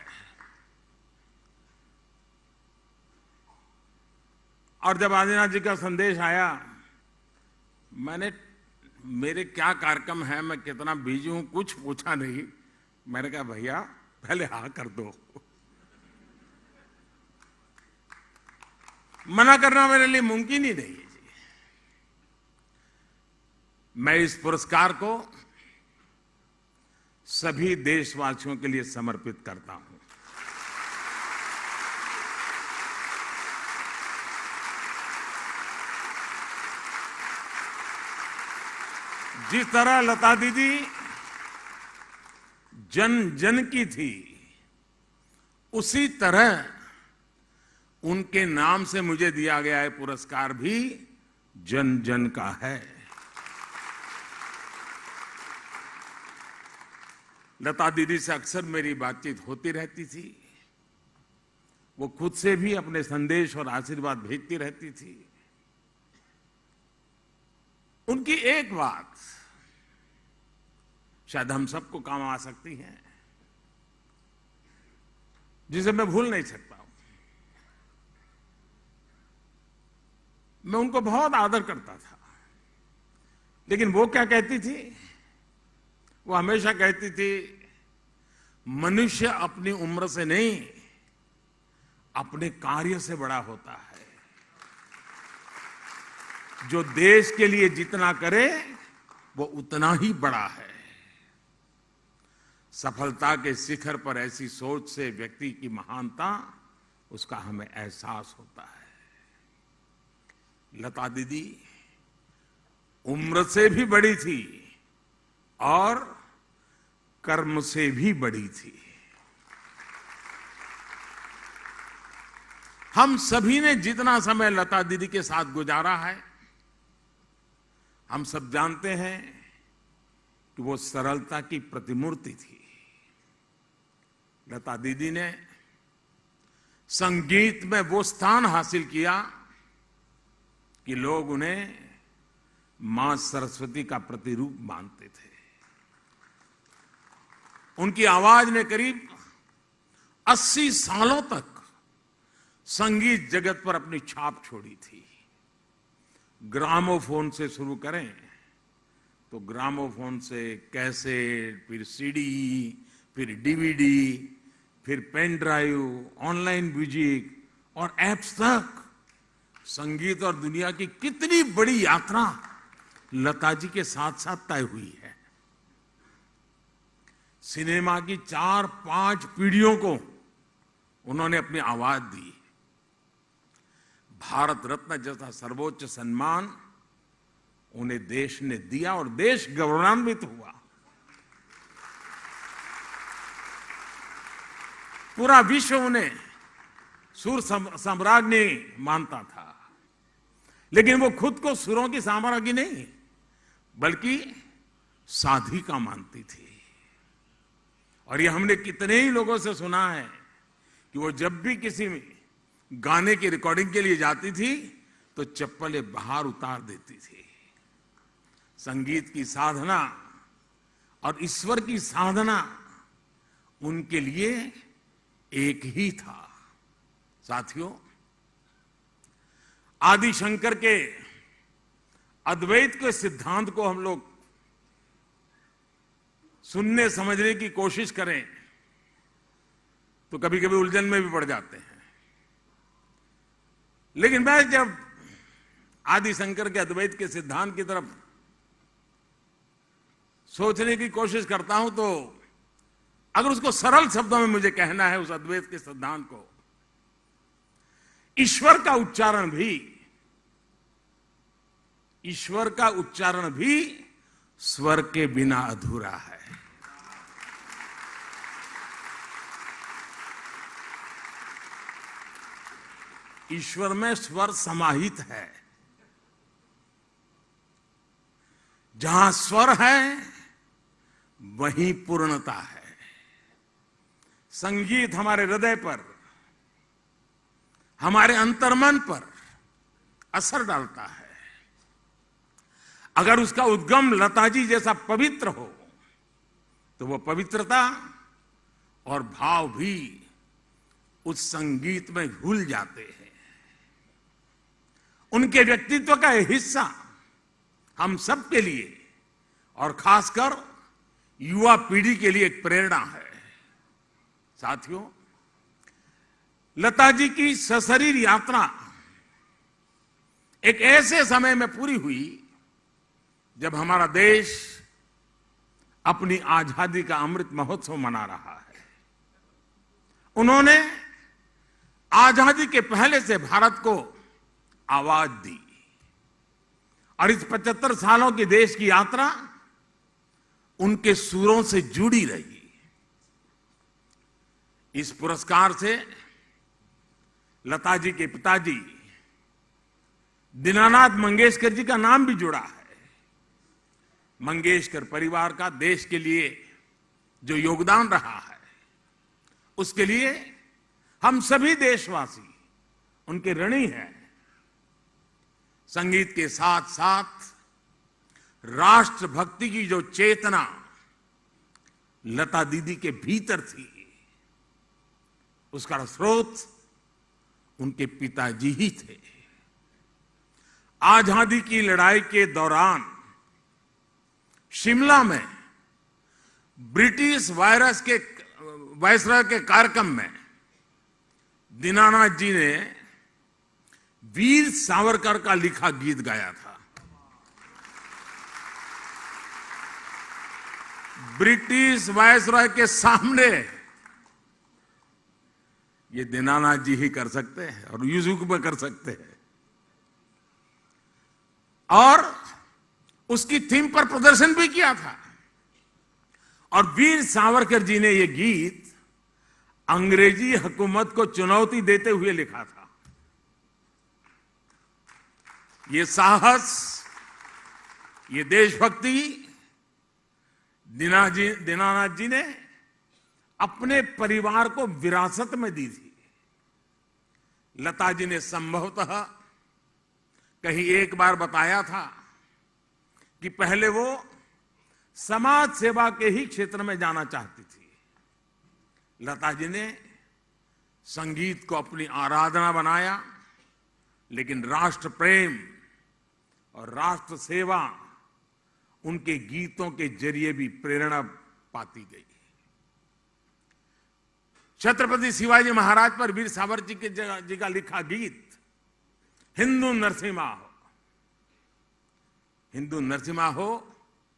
और जब आदिनाथ जी का संदेश आया, मैंने, मेरे क्या कार्यक्रम है, मैं कितना बिजी हूं, कुछ पूछा नहीं। मैंने कहा भैया पहले हाँ कर दो। मना करना मेरे लिए मुमकिन ही नहीं है जी। मैं इस पुरस्कार को सभी देशवासियों के लिए समर्पित करता हूं। जिस तरह लता दीदी जन जन की थी, उसी तरह उनके नाम से मुझे दिया गया है पुरस्कार भी जन जन का है। लता दीदी से अक्सर मेरी बातचीत होती रहती थी। वो खुद से भी अपने संदेश और आशीर्वाद भेजती रहती थी। उनकी एक बात शायद हम सबको काम आ सकती है, जिसे मैं भूल नहीं सकता हूं। मैं उनको बहुत आदर करता था, लेकिन वो क्या कहती थी? वो हमेशा कहती थी, मनुष्य अपनी उम्र से नहीं, अपने कार्य से बड़ा होता है। जो देश के लिए जितना करे, वो उतना ही बड़ा है। सफलता के शिखर पर ऐसी सोच से व्यक्ति की महानता, उसका हमें एहसास होता है। लता दीदी उम्र से भी बड़ी थी और कर्म से भी बड़ी थी। हम सभी ने जितना समय लता दीदी के साथ गुजारा है, हम सब जानते हैं कि वो सरलता की प्रतिमूर्ति थी। लता दीदी ने संगीत में वो स्थान हासिल किया कि लोग उन्हें मां सरस्वती का प्रतिरूप मानते थे। उनकी आवाज ने करीब 80 सालों तक संगीत जगत पर अपनी छाप छोड़ी थी। ग्रामोफोन से शुरू करें तो ग्रामोफोन से कैसेट, फिर सीडी, फिर डीवीडी, फिर पेन ड्राइव, ऑनलाइन म्यूजिक और एप्स तक संगीत और दुनिया की कितनी बड़ी यात्रा लता जी के साथ साथ तय हुई है। सिनेमा की 4-5 पीढ़ियों को उन्होंने अपनी आवाज दी। भारत रत्न जैसा सर्वोच्च सम्मान उन्हें देश ने दिया और देश गौरवान्वित हुआ। पूरा विश्व उन्हें सुर साम्राज्ञी मानता था, लेकिन वो खुद को सुरों की साम्राज्ञी नहीं बल्कि साधिका मानती थी। और ये हमने कितने ही लोगों से सुना है कि वो जब भी किसी गाने की रिकॉर्डिंग के लिए जाती थी तो चप्पलें बाहर उतार देती थी। संगीत की साधना और ईश्वर की साधना उनके लिए एक ही था। साथियों, आदि शंकर के अद्वैत के सिद्धांत को हम लोग सुनने समझने की कोशिश करें तो कभी कभी उलझन में भी पड़ जाते हैं। लेकिन मैं जब आदि शंकर के अद्वैत के सिद्धांत की तरफ सोचने की कोशिश करता हूं तो अगर उसको सरल शब्दों में मुझे कहना है उस अद्वैत के सिद्धांत को, ईश्वर का उच्चारण भी स्वर के बिना अधूरा है। ईश्वर में स्वर समाहित है। जहां स्वर है वहीं पूर्णता है। संगीत हमारे हृदय पर, हमारे अंतर्मन पर असर डालता है। अगर उसका उद्गम लता जी जैसा पवित्र हो तो वो पवित्रता और भाव भी उस संगीत में घुल जाते हैं। उनके व्यक्तित्व का एक हिस्सा हम सब के लिए और खासकर युवा पीढ़ी के लिए एक प्रेरणा है। साथियों, लता जी की सशरीर यात्रा एक ऐसे समय में पूरी हुई जब हमारा देश अपनी आजादी का अमृत महोत्सव मना रहा है। उन्होंने आजादी के पहले से भारत को आवाज दी और इस 75 सालों की देश की यात्रा उनके सुरों से जुड़ी रही। इस पुरस्कार से लता जी के पिताजी दीनानाथ मंगेशकर जी का नाम भी जुड़ा है। मंगेशकर परिवार का देश के लिए जो योगदान रहा है उसके लिए हम सभी देशवासी उनके ऋणी हैं। संगीत के साथ साथ राष्ट्रभक्ति की जो चेतना लता दीदी के भीतर थी उसका स्रोत उनके पिताजी ही थे। आजादी की लड़ाई के दौरान शिमला में ब्रिटिश वायसराय के कार्यक्रम में दीनानाथ जी ने वीर सावरकर का लिखा गीत गाया था। ब्रिटिश वायसराय के सामने ये दीनानाथ जी ही कर सकते हैं और यूट्यूब पर कर सकते हैं। और उसकी थीम पर प्रदर्शन भी किया था। और वीर सावरकर जी ने यह गीत अंग्रेजी हुकूमत को चुनौती देते हुए लिखा था। ये साहस, ये देशभक्ति दीनानाथ जी ने अपने परिवार को विरासत में दी थी। लता जी ने संभवतः कहीं एक बार बताया था कि पहले वो समाज सेवा के ही क्षेत्र में जाना चाहती थी। लता जी ने संगीत को अपनी आराधना बनाया, लेकिन राष्ट्र प्रेम और राष्ट्र सेवा उनके गीतों के जरिए भी प्रेरणा पाती गई। छत्रपति शिवाजी महाराज पर वीर सावरकर जी का लिखा गीत हिंदू नरसिम्हा हो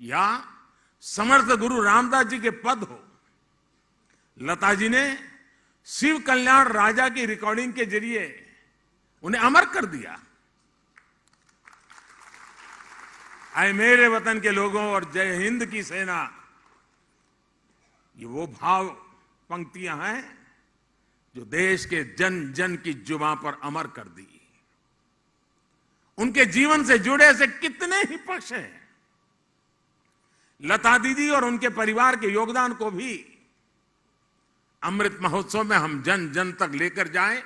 या समर्थ गुरु रामदास जी के पद हो, लता जी ने शिव कल्याण राजा की रिकॉर्डिंग के जरिए उन्हें अमर कर दिया। आए मेरे वतन के लोगों और जय हिंद की सेना, ये वो भाव पंक्तियां हैं जो देश के जन जन की जुबां पर अमर कर दी। उनके जीवन से जुड़े ऐसे कितने ही पक्ष हैं। लता दीदी और उनके परिवार के योगदान को भी अमृत महोत्सव में हम जन जन तक लेकर जाएं,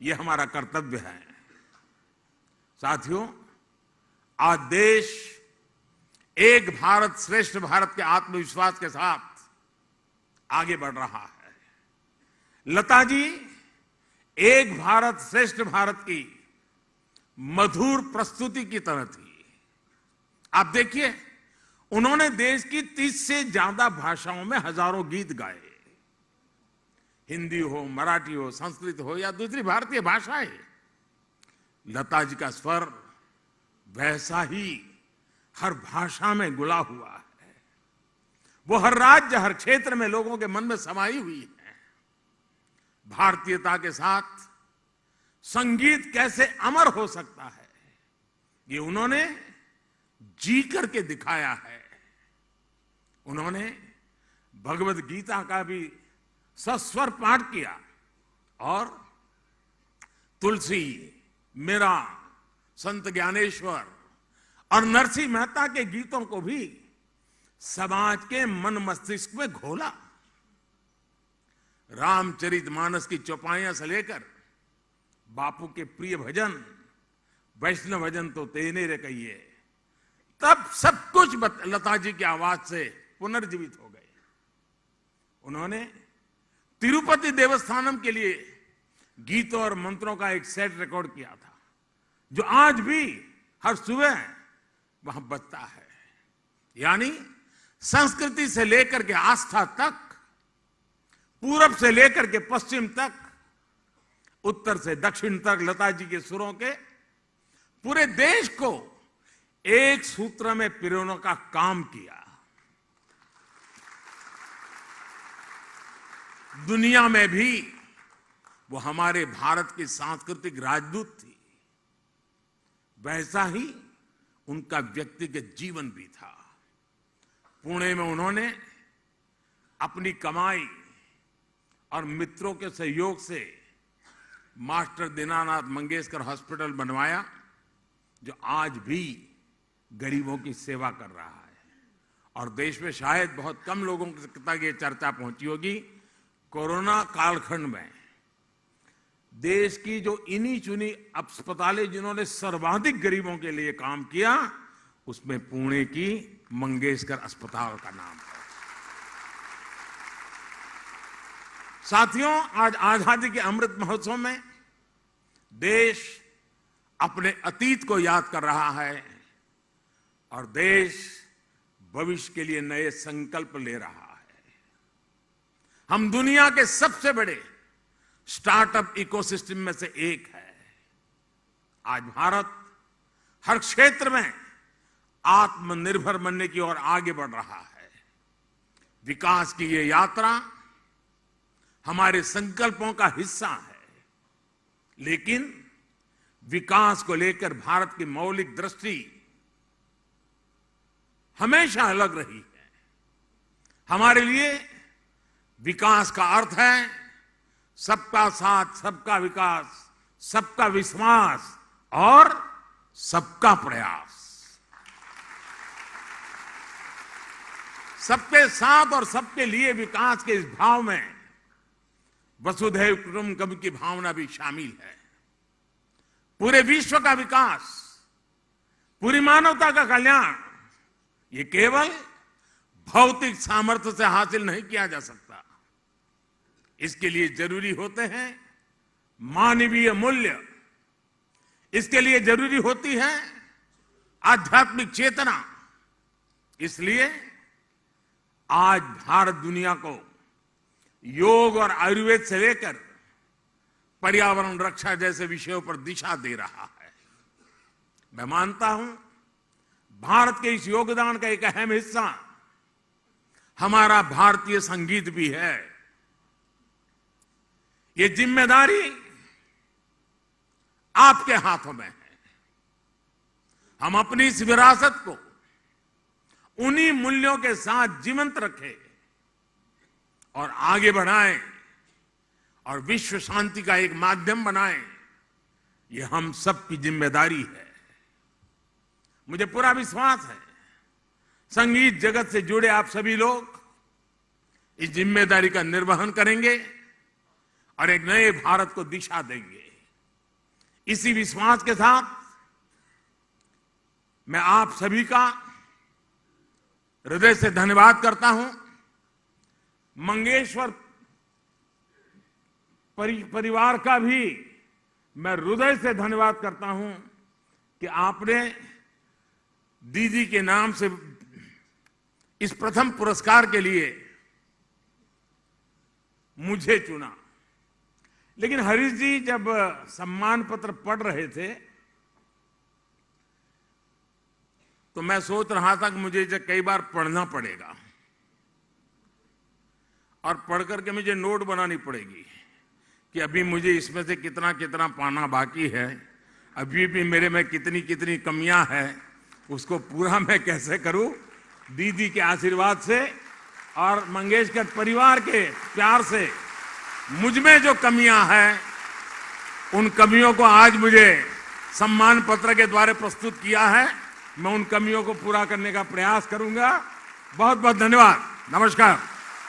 ये हमारा कर्तव्य है। साथियों, आज देश एक भारत श्रेष्ठ भारत के आत्मविश्वास के साथ आगे बढ़ रहा है। लता जी एक भारत श्रेष्ठ भारत की मधुर प्रस्तुति की तरह थी। आप देखिए, उन्होंने देश की 30 से ज्यादा भाषाओं में हजारों गीत गाए। हिंदी हो, मराठी हो, संस्कृत हो या दूसरी भारतीय भाषाएं, लता जी का स्वर वैसा ही हर भाषा में गुला हुआ है। वो हर राज्य, हर क्षेत्र में लोगों के मन में समाई हुई है। भारतीयता के साथ संगीत कैसे अमर हो सकता है, ये उन्होंने जी करके दिखाया है। उन्होंने भगवत गीता का भी सस्वर पाठ किया और तुलसी, मीरा, संत ज्ञानेश्वर और नरसिंह मेहता के गीतों को भी समाज के मन मस्तिष्क में घोला। रामचरितमानस की चौपाइयां से लेकर बापू के प्रिय भजन, वैष्णव भजन तो तेने रे कहिए, तब सब कुछ लता जी की आवाज से पुनर्जीवित हो गए। उन्होंने तिरुपति देवस्थानम के लिए गीतों और मंत्रों का एक सेट रिकॉर्ड किया था, जो आज भी हर सुबह वहां बजता है। यानी संस्कृति से लेकर के आस्था तक, पूरब से लेकर के पश्चिम तक, उत्तर से दक्षिण तक लता जी के सुरों के पूरे देश को एक सूत्र में पिरोने का काम किया। दुनिया में भी वो हमारे भारत की सांस्कृतिक राजदूत थी। वैसा ही उनका व्यक्तिगत जीवन भी था। पुणे में उन्होंने अपनी कमाई और मित्रों के सहयोग से मास्टर दीनानाथ मंगेशकर हॉस्पिटल बनवाया, जो आज भी गरीबों की सेवा कर रहा है। और देश में शायद बहुत कम लोगों तक ये चर्चा पहुंची होगी, कोरोना कालखंड में देश की जो इन्हीं चुनी अस्पतालें जिन्होंने सर्वाधिक गरीबों के लिए काम किया, उसमें पुणे की मंगेशकर अस्पताल का नाम है। साथियों, आज आजादी के अमृत महोत्सव में देश अपने अतीत को याद कर रहा है और देश भविष्य के लिए नए संकल्प ले रहा है। हम दुनिया के सबसे बड़े स्टार्टअप इकोसिस्टम में से एक है। आज भारत हर क्षेत्र में आत्मनिर्भर बनने की ओर आगे बढ़ रहा है। विकास की ये यात्रा हमारे संकल्पों का हिस्सा है, लेकिन विकास को लेकर भारत की मौलिक दृष्टि हमेशा अलग रही है। हमारे लिए विकास का अर्थ है सबका साथ, सबका विकास, सबका विश्वास और सबका प्रयास। सबके साथ और सबके लिए विकास के इस भाव में वसुधैव कुटुंबकम की भावना भी शामिल है। पूरे विश्व का विकास, पूरी मानवता का कल्याण, ये केवल भौतिक सामर्थ्य से हासिल नहीं किया जा सकता। इसके लिए जरूरी होते हैं मानवीय मूल्य, इसके लिए जरूरी होती है आध्यात्मिक चेतना। इसलिए आज भारत दुनिया को योग और आयुर्वेद से लेकर पर्यावरण रक्षा जैसे विषयों पर दिशा दे रहा है। मैं मानता हूं भारत के इस योगदान का एक अहम हिस्सा हमारा भारतीय संगीत भी है। ये जिम्मेदारी आपके हाथों में है। हम अपनी इस विरासत को उन्हीं मूल्यों के साथ जीवंत रखें और आगे बढ़ाएं और विश्व शांति का एक माध्यम बनाएं। ये हम सबकी जिम्मेदारी है। मुझे पूरा विश्वास है संगीत जगत से जुड़े आप सभी लोग इस जिम्मेदारी का निर्वहन करेंगे और एक नए भारत को दिशा देंगे। इसी विश्वास के साथ मैं आप सभी का हृदय से धन्यवाद करता हूं। मंगेशकर परिवार का भी मैं हृदय से धन्यवाद करता हूं कि आपने दीदी के नाम से इस प्रथम पुरस्कार के लिए मुझे चुना। लेकिन हरीश जी जब सम्मान पत्र पढ़ रहे थे तो मैं सोच रहा था कि मुझे इसे कई बार पढ़ना पड़ेगा और पढ़ करके मुझे नोट बनानी पड़ेगी कि अभी मुझे इसमें से कितना कितना पाना बाकी है, अभी भी मेरे में कितनी कितनी कमियां हैं, उसको पूरा मैं कैसे करूं। दीदी के आशीर्वाद से और मंगेशकर परिवार के प्यार से मुझ में जो कमियां हैं उन कमियों को आज मुझे सम्मान पत्र के द्वारा प्रस्तुत किया है। मैं उन कमियों को पूरा करने का प्रयास करूंगा। बहुत बहुत धन्यवाद। नमस्कार।